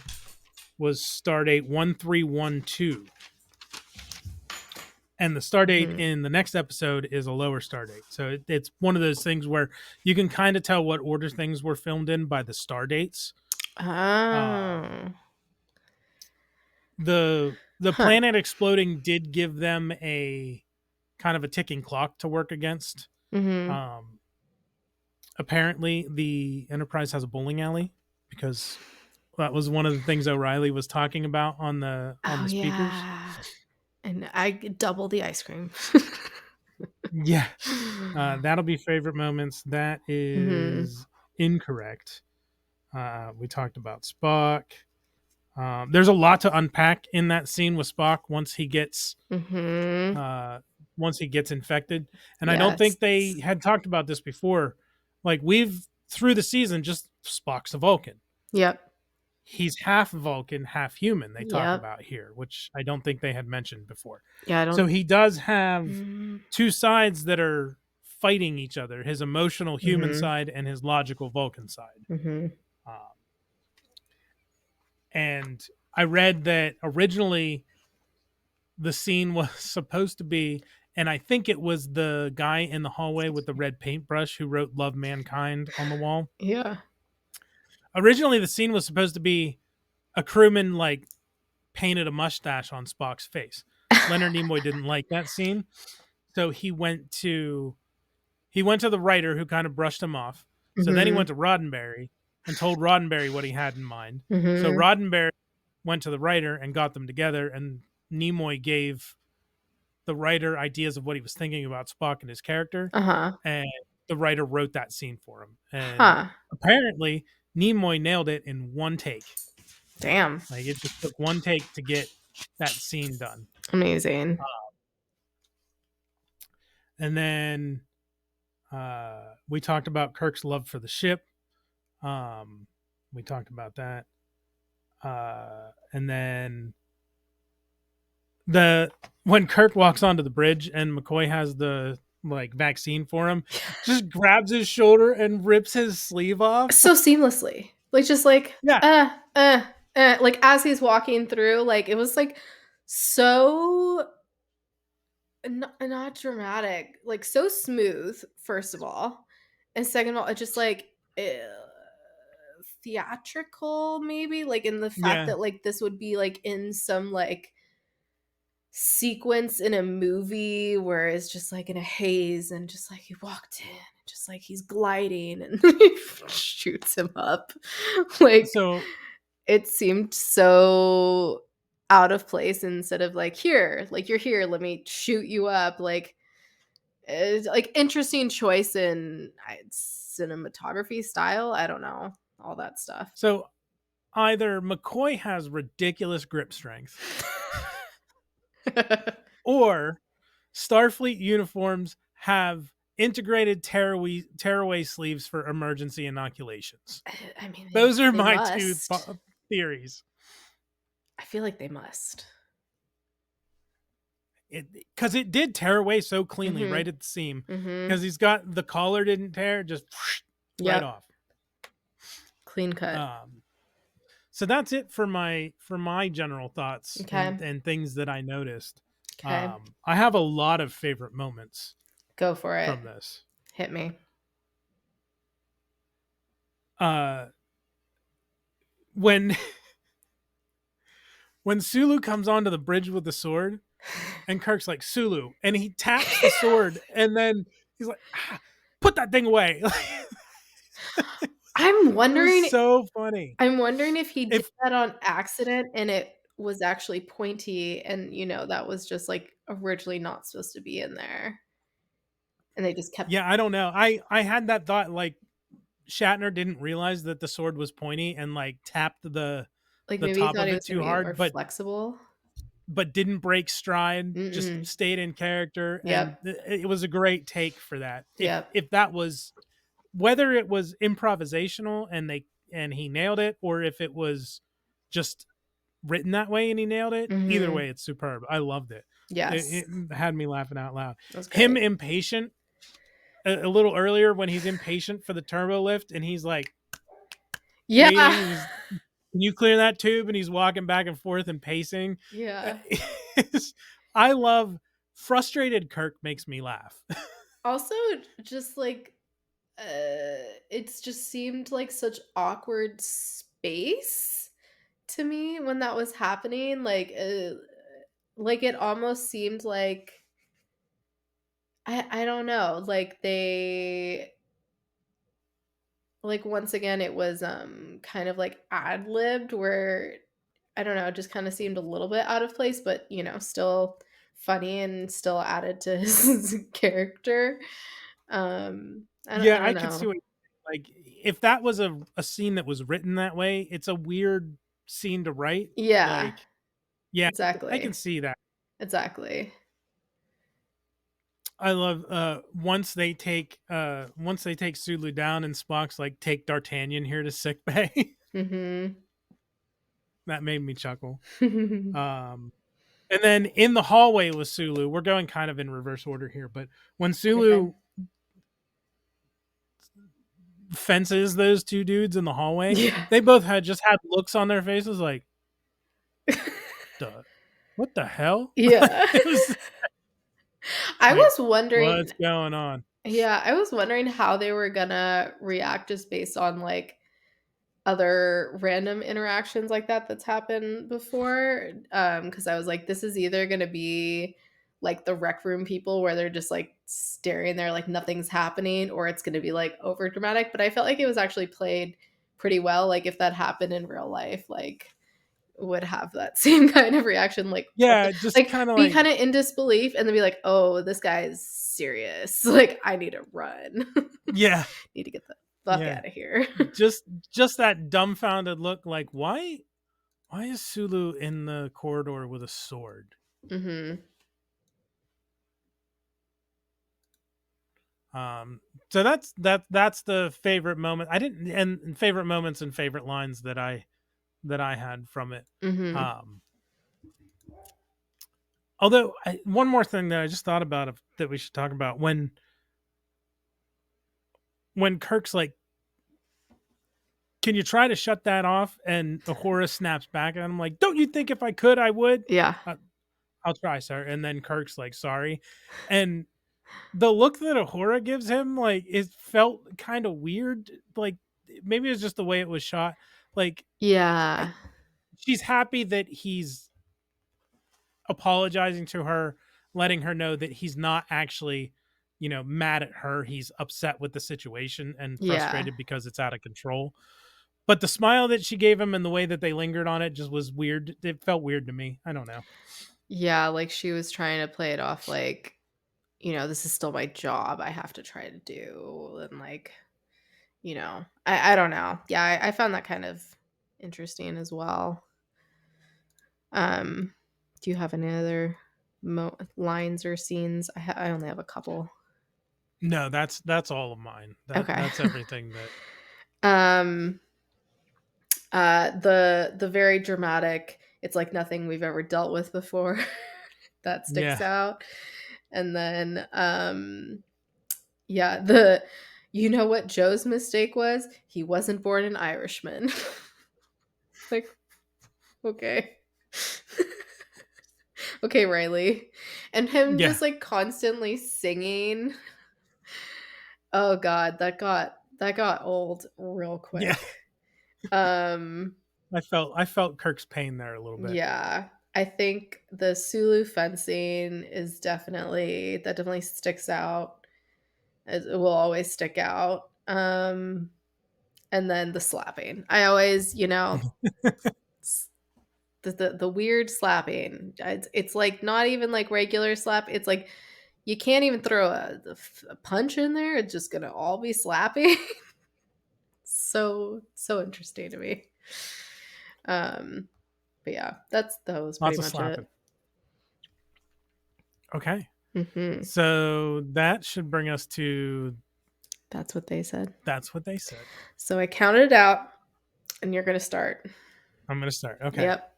was stardate 1312, and the stardate Mm-hmm. in the next episode is a lower stardate. So it's one of those things where you can kind of tell what order things were filmed in by the star dates. Um, Oh. the Huh. planet exploding did give them a kind of a ticking clock to work against. Mm-hmm. Um, apparently, the Enterprise has a bowling alley because that was one of the things O'Reilly was talking about on Oh the speakers. yeah. And I double the ice cream. Yeah, that'll be favorite moments. That Mm-hmm. is incorrect. We talked about Spock. There's a lot to unpack in that scene with Spock Mm-hmm. uh, once he gets infected, and I don't Yes. think they had talked about this before. Like we've through the season, just Spock's a Vulcan. Yep. He's half Vulcan, half human. They talk Yep. about here, which I don't think they had mentioned before. Yeah, I don't. So he does have Mm-hmm. two sides that are fighting each other: his emotional human side and his logical Vulcan side. Mm-hmm. Um, and I read that originally the scene was supposed to be and I think it was the guy in the hallway with the red paintbrush who wrote "Love Mankind" on the wall. Yeah. Originally, the scene was supposed to be a crewman like painted a mustache on Spock's face. Leonard Nimoy didn't like that scene, so he went to the writer who kind of brushed him off. So then he Mm-hmm. went to Roddenberry and told Roddenberry what he had in mind. So Mm-hmm. Roddenberry went to the writer and got them together, and Nimoy gave the writer ideas of what he was thinking about Spock and his character, Uh-huh. and the writer wrote that scene for him. And Huh. apparently, Nimoy nailed it in one take. Damn. Like it just took one take to get that scene done. Amazing. And then we talked about Kirk's love for the ship. We talked about that. And then when Kirk walks onto the bridge and McCoy has the like vaccine for him, just grabs his shoulder and rips his sleeve off. So seamlessly. Like just like Yeah. like as he's walking through, like it was like so not dramatic, like so smooth, first of all. And second of all, it just like theatrical, maybe, like in the fact Yeah. that like this would be like in some like sequence in a movie where it's just like in a haze and just like he walked in and just like he's gliding and he shoots him up. Like So it seemed so out of place instead of like here, like you're here, let me shoot you up. Like it's like interesting choice in cinematography style. I don't know, all that stuff. so either McCoy has ridiculous grip strength or Starfleet uniforms have integrated tearaway sleeves for emergency inoculations. I mean, Those are they my two must. theories. I feel like they must. Because it did tear away so cleanly Mm-hmm. right at the seam. Mm-hmm. Because he's got the collar didn't tear, just right off. Clean cut. So that's it for my general thoughts Okay. and things that I noticed. Okay. I have a lot of favorite moments Go for it. from this. Hit me. When when Sulu comes onto the bridge with the sword, and Kirk's like, Sulu, and he taps the sword, and then he's like, put that thing away. I'm wondering. So funny. I'm wondering if he did that on accident and it was actually pointy, and that was just like originally not supposed to be in there, and they just kept. Yeah, I don't know. I had that thought, like Shatner didn't realize that the sword was pointy and like tapped the Maybe he top thought of it it was too gonna be hard, more flexible. but didn't break stride. Mm-mm. Just stayed in character, Yep. and it was a great take for that. Yep. If that was, whether it was improvisational and he nailed it, or if it was just written that way and he nailed it, either way, it's superb. I loved it. Yes. It had me laughing out loud. That was great. Him impatient a little earlier when he's impatient for the turbo lift and he's like, yeah, waiting, can you clear that tube? And he's walking back and forth and pacing. Yeah. I love frustrated Kirk makes me laugh. Also, just like it's just seemed like such awkward space to me when that was happening. Like it almost seemed like I don't know, like they like once again it was kind of like ad-libbed where I don't know, it just kind of seemed a little bit out of place, but still funny and still added to his character. I don't could see know. what, like, if that was a scene that was written that way, it's a weird scene to write. Yeah. Like, yeah, Exactly. I can see that. Exactly. I love once they take Sulu down and Spock's like, take D'Artagnan here to sick bay. Mm-hmm. That made me chuckle. And then in the hallway with Sulu, we're going kind of in reverse order here, but when Sulu fences those two dudes in the hallway, they both had looks on their faces like, what the hell? Yeah. I Like, was wondering, what's going on? yeah, I was wondering how they were gonna react just based on like other random interactions like that that's happened before. Because I was like, this is either gonna be like the rec room people where they're just like staring there like nothing's happening, or it's gonna be like over dramatic. But I felt like it was actually played pretty well. Like if that happened in real life, like would have that same kind of reaction, like what the, Yeah, just like kind of be like, kind of in disbelief and then be like, oh, this guy is serious. Like I need to run. yeah, Need to get the fuck yeah, out of here. just just that dumbfounded look. Like, why is Sulu in the corridor with a sword? Hmm. Um, so that's the favorite moment. I didn't and favorite moments and favorite lines that I had from it. Hmm. Um, although one more thing that I just thought about that we should talk about when Kirk's like, "Can you try to shut that off?" and Uhura snaps back, and I'm like, "Don't you think if I could, I would?" Yeah. Uh, I'll try, sir. And then Kirk's like, "Sorry," and the look that Ahura gives him, like, it felt kind of weird. Like, maybe it was just the way it was shot. Like, I, Yeah. she's happy that he's apologizing to her, letting her know that he's not actually, mad at her. He's upset with the situation and Yeah. frustrated because it's out of control. But the smile that she gave him and the way that they lingered on it just was weird. It felt weird to me. I don't know. Yeah, like she was trying to play it off like, this is still my job I have to try to do. And like, I don't know. Yeah, I found that kind of interesting as well. Do you have any other lines or scenes? I only have a couple. No, that's all of mine. Okay. That's everything that. um the very dramatic, it's like nothing we've ever dealt with before. That sticks Yeah. out. And then yeah, the you know what Joe's mistake was? He wasn't born an Irishman. Like, okay. Okay, Riley. And him Yeah. just like constantly singing. Oh god, that got old real Yeah. quick. Um I felt Kirk's pain there a little bit. yeah, I think the Sulu fencing is definitely sticks out. It will always stick out. And then the slapping. I always, the weird slapping. It's like not even like regular slap. It's like you can't even throw a punch in there. It's just gonna all be slapping. So interesting to me. Um, but yeah, that was pretty Lots of much slapping. it. Okay. Hmm. So that should bring us to That's what they said. that's what they said. So I counted it out, and you're gonna start. I'm going to start. Okay. Yep.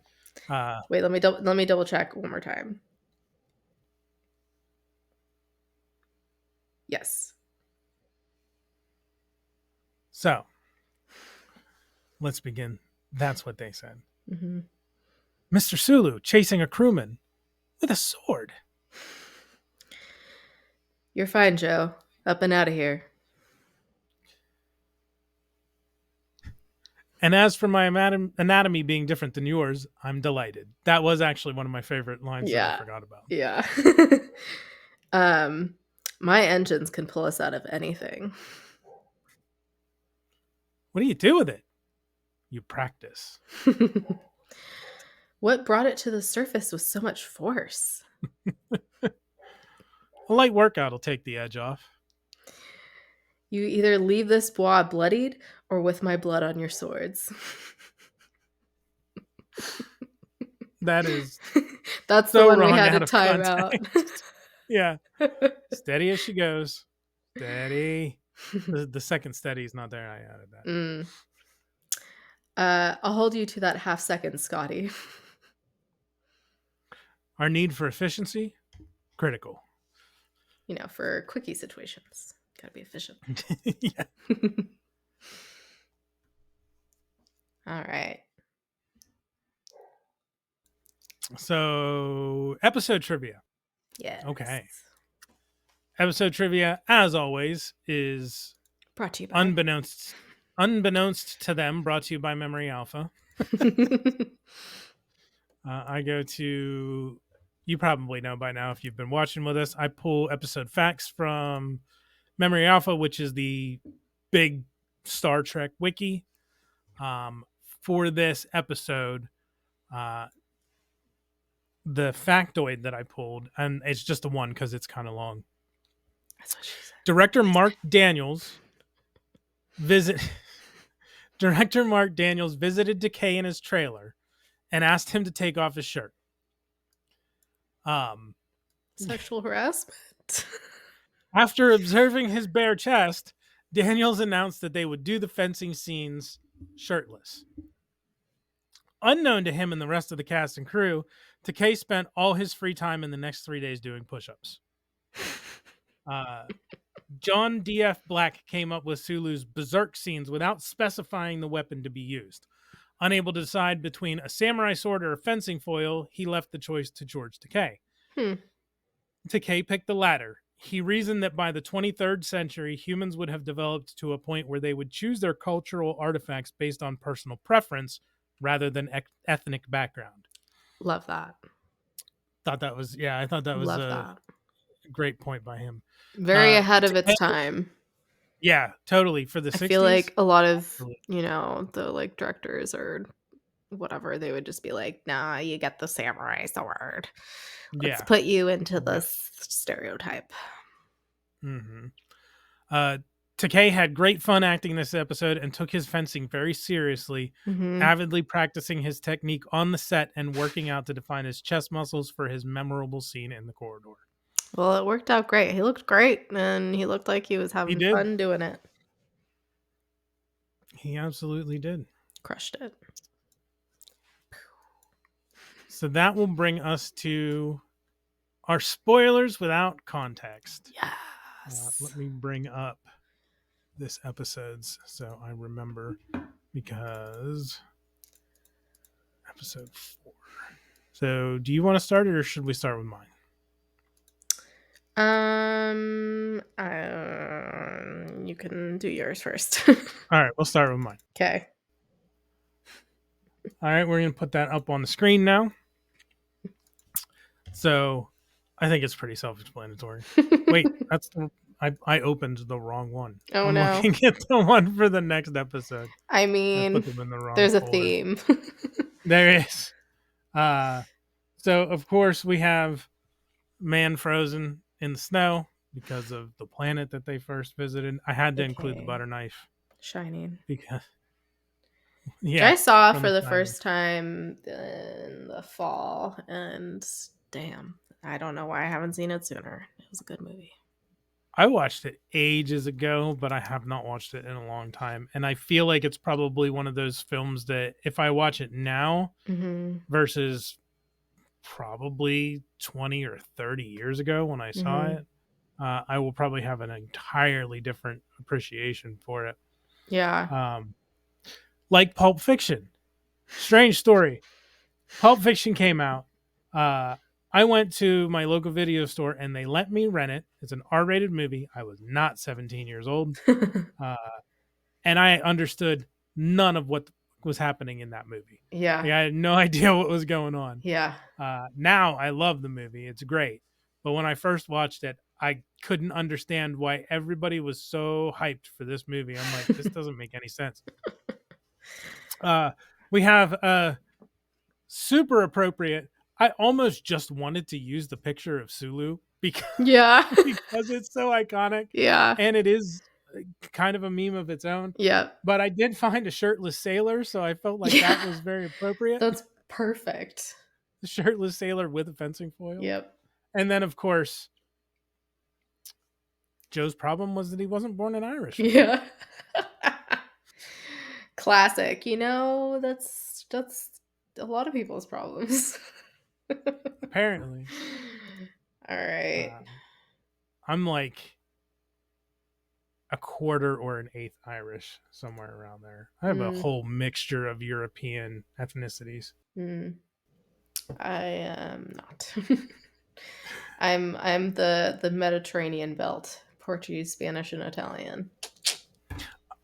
Uh, Wait, let me double check one more time. Yes. so let's begin. That's what they said. Hmm. Mr. Sulu chasing a crewman with a sword. You're fine, Joe. Up and out of here. And as for my anatomy being different than yours, I'm delighted. That was actually one of my favorite lines that I Yeah. forgot about. Yeah. um, my engines can pull us out of anything. What do you do with it? You practice. What brought it to the surface with so much force? A light workout will take the edge off. You either leave this bois bloodied or with my blood on your swords. That is That's the so one we wrong had to out of time out. context. Yeah. Steady as she goes. Steady. The second steady is not there. I added that. Mm. I'll hold you to that half second, Scotty. Our need for efficiency, critical. For quickie situations. Gotta be efficient. Yeah. All right. So, episode trivia. Yes. Okay. Episode trivia, as always, is Brought to you by. unbeknownst to them, brought to you by Memory Alpha. I go to, you probably know by now if you've been watching with us, I pull episode facts from Memory Alpha, which is the big Star Trek wiki. For this episode, the factoid that I pulled, and it's just the one because it's kind of long. That's what she said. Director Mark Daniels visited Decay in his trailer and asked him to take off his shirt. Sexual harassment. After observing his bare chest, Daniels announced that they would do the fencing scenes shirtless. Unknown to him and the rest of the cast and crew, Takei spent all his free time in the next 3 days doing push-ups. John D.F. Black came up with Sulu's berserk scenes without specifying the weapon to be used. Unable to decide between a samurai sword or a fencing foil, he left the choice to George Takei. Takei picked the latter. He reasoned that by the 23rd century, humans would have developed to a point where they would choose their cultural artifacts based on personal preference rather than ethnic background. Love that. I thought that was a great point by him. Very ahead of its time. Yeah, totally. For the 60s. I feel like a lot of, the like directors or whatever, they would just be like, nah, you get the samurai sword. Let's put you into this stereotype. Mm-hmm. Takei had great fun acting this episode and took his fencing very seriously, avidly practicing his technique on the set and working out to define his chest muscles for his memorable scene in the corridor. Well, it worked out great. He looked great, and he looked like he was having fun doing it. He absolutely did. Crushed it. So that will bring us to our spoilers without context. Yes. Let me bring up this episode's so I remember, because episode 4. So do you want to start it or should we start with mine? You can do yours first. All right, we'll start with mine. Okay. All right, we're going to put that up on the screen now. So I think it's pretty self-explanatory. Wait, I opened the wrong one. Oh, I'm no. looking at the one for the next episode. I mean, put them in the wrong there's folder. A theme. There is. So, of course, we have man frozen in the snow because of the planet that they first visited. I had to include the butter knife. Shining. Because, which I saw for the first time in the fall, and damn, I don't know why I haven't seen it sooner. It was a good movie. I watched it ages ago, but I have not watched it in a long time. And I feel like it's probably one of those films that if I watch it now versus probably 20 or 30 years ago when I saw it, I will probably have an entirely different appreciation for it. Yeah. Like Pulp Fiction. Strange story. Pulp Fiction came out. I went to my local video store and they let me rent it. It's an R-rated movie. I was not 17 years old. And I understood none of what was happening in that movie. Yeah. Like, I had no idea what was going on. Yeah. Now I love the movie. It's great. But when I first watched it, I couldn't understand why everybody was so hyped for this movie. I'm like, this doesn't make any sense. We have super appropriate. I almost just wanted to use the picture of Sulu because it's so iconic. Yeah. And it is kind of a meme of its own. Yeah. But I did find a shirtless sailor, so I felt like that was very appropriate. That's perfect. The shirtless sailor with a fencing foil. Yep. And then, of course, Joe's problem was that he wasn't born an Irishman. Yeah. Classic. That's a lot of people's problems. Apparently. All right. I'm like a quarter or an eighth Irish, somewhere around there. I have a whole mixture of European ethnicities. I am not. I'm the Mediterranean belt, Portuguese, Spanish, and Italian.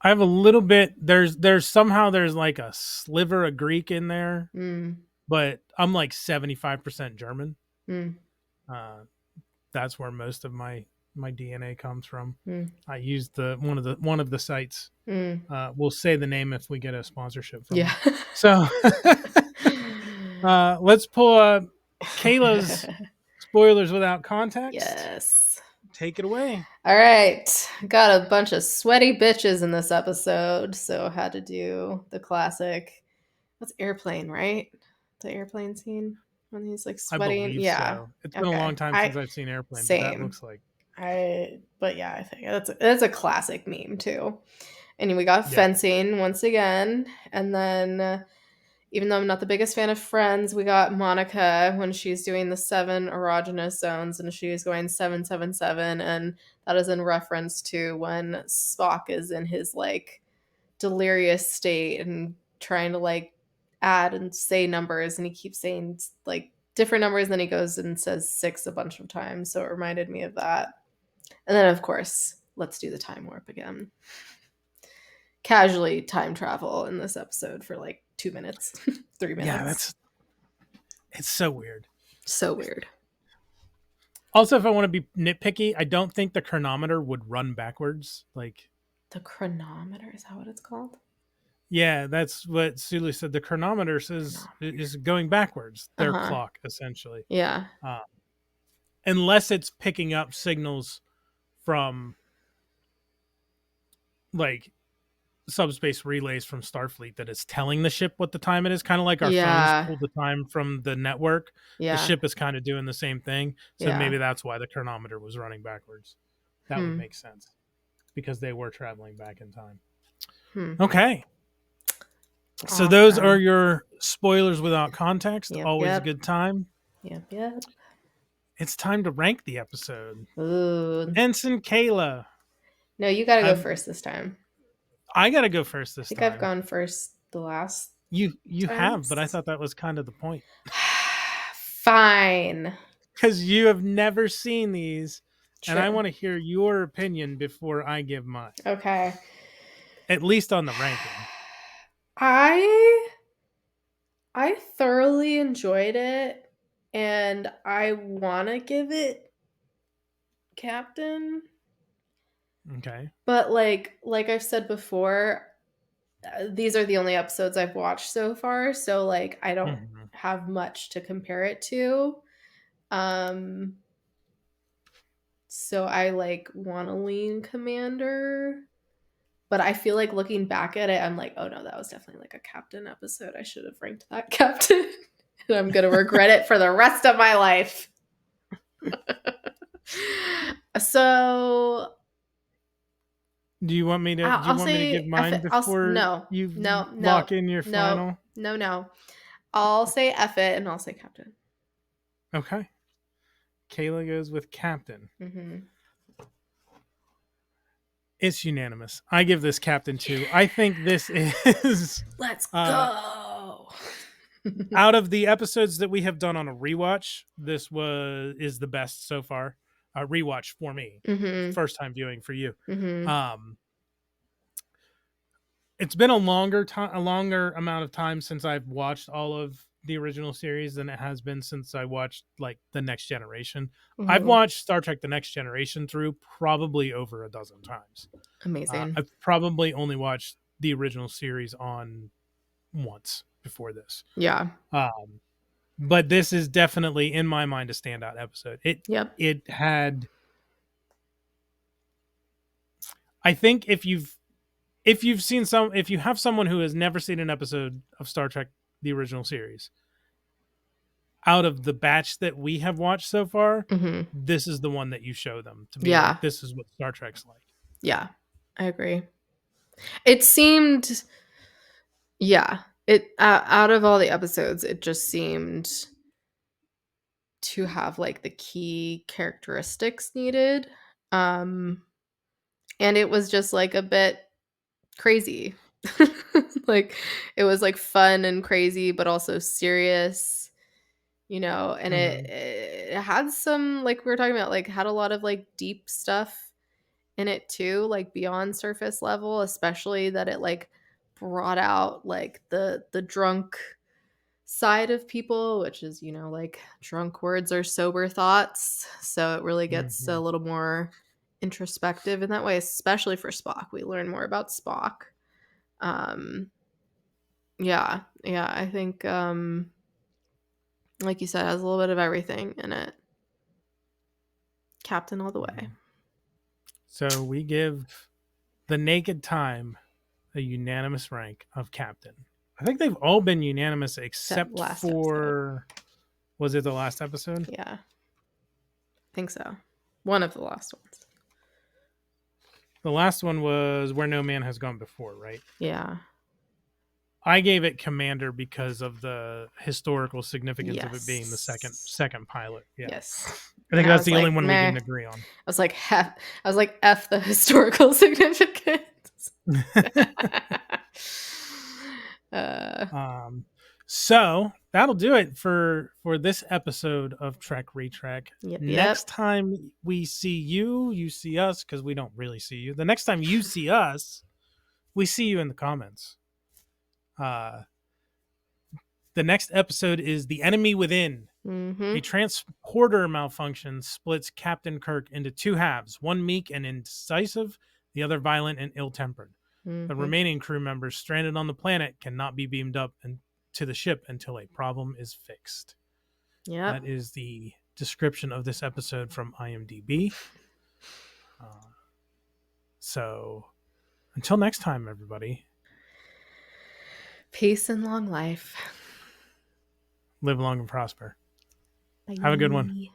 I have a little bit. There's somehow there's like a sliver of Greek in there, Mm, but I'm like 75% German. mm, Uh, that's where most of my DNA comes from. mm, I used the one of the sites. mm. We'll say the name if we get a sponsorship from Yeah. them. So let's pull up Kayla's spoilers without context. Yes. Take it away. All right. Got a bunch of sweaty bitches in this episode, so had to do the classic. What's airplane, right? The airplane scene when he's like I sweating. believe Yeah. so. It's been a long Okay. time since I I've seen Airplane, but that same. looks like But yeah, I think that's a classic meme too. And we got yeah. fencing once again, and then even though I'm not the biggest fan of Friends, we got Monica when she's doing the 7 erogenous zones and she's going 777, and that is in reference to when Spock is in his like delirious state and trying to like add and say numbers, and he keeps saying like different numbers, and then he goes and says 6 a bunch of times. So it reminded me of that. And then of course, let's do the time warp again. Casually time travel in this episode for like 2 minutes, 3 minutes. Yeah, it's so weird. So weird. Also, if I want to be nitpicky, I don't think the chronometer would run backwards. Like The chronometer, is that what it's called? yeah, that's what Sulu said. The chronometer says is going backwards. Their clock, essentially. Yeah. Unless it's picking up signals from like subspace relays from Starfleet that is telling the ship what the time it is, kind of like our phones pull the time from the network. Yeah. The ship is kind of doing the same thing. So Yeah. maybe that's why the chronometer was running backwards. That would Hmm. make sense because they were traveling back in time. Hmm. Okay. So those are your spoilers without context. Yep, Always yep. a good time. Yep. It's time to rank the episode. Ooh. Ensign Kayla. No, you got to go first this time. I got to go first this I think time. I've gone first the last. You have, but I thought that was kind of the point. Fine. Because you have never seen these, True. and I want to hear your opinion before I give mine. Okay. At least on the ranking. I thoroughly enjoyed it, and I want to give it Captain. Okay. But like I've said before, these are the only episodes I've watched so far, so like I don't have much to compare it to. So I like want to lean Commander, but I feel like looking back at it, I'm like, oh no, that was definitely like a Captain episode. I should have ranked that Captain, and I'm gonna regret it for the rest of my life. So do you want me to? Do you want me to give mine before you lock in your final? No. I'll say F it, and I'll say Captain. Okay. Kayla goes with Captain. Mm-hmm. It's unanimous. I give this Captain too. I think this is. Let's go. Out of the episodes that we have done on a rewatch, this is the best so far. A rewatch for me, first time viewing for you. It's been a longer amount of time since I've watched all of the original series than it has been since I watched like the Next Generation. I've watched Star Trek: The Next Generation through probably over a dozen times. Amazing. I've probably only watched the original series on once before this. Yeah. But this is definitely in my mind a standout episode. It had. I think if you have someone who has never seen an episode of Star Trek the original series, out of the batch that we have watched so far, this is the one that you show them to be like, this is what Star Trek's like. Yeah, I agree. It seemed, out of all the episodes, it just seemed to have like the key characteristics needed. And it was just like a bit crazy. Like it was like fun and crazy, but also serious. and Mm-hmm. it had some, like we were talking about, like had a lot of like deep stuff in it too, like beyond surface level, especially that it like brought out like the drunk side of people, which is, like drunk words are sober thoughts. So it really gets Mm-hmm. a little more introspective in that way, especially for Spock. We learn more about Spock. Um yeah, I think like you said, it has a little bit of everything in it. Captain all the way. So we give The Naked Time a unanimous rank of captain. I think they've all been unanimous Except except last episode. for, was it the last episode? Yeah, I think so. One of the last ones. The last one was Where No Man Has Gone Before, right? Yeah. I gave it Commander because of the historical significance of it being the Yes. second pilot. Yeah. Yes. I And think I that's was the only like, one we meh. didn't agree on. I was like, F the historical significance. uh, So that'll do it for this episode of Trek Retrek. yep. Next time we see you, you see us because we don't really see you. The next time you see us, we see you in the comments. The next episode is The Enemy Within. Mm-hmm. A transporter malfunction splits Captain Kirk into two halves, one meek and indecisive, the other violent and ill-tempered. The Mm-hmm. remaining crew members stranded on the planet cannot be beamed up to the ship until a problem is fixed. Yep. That is the description of this episode from IMDb. So until next time, everybody, Peace and long life. live long and prosper. Have a good one. Bye.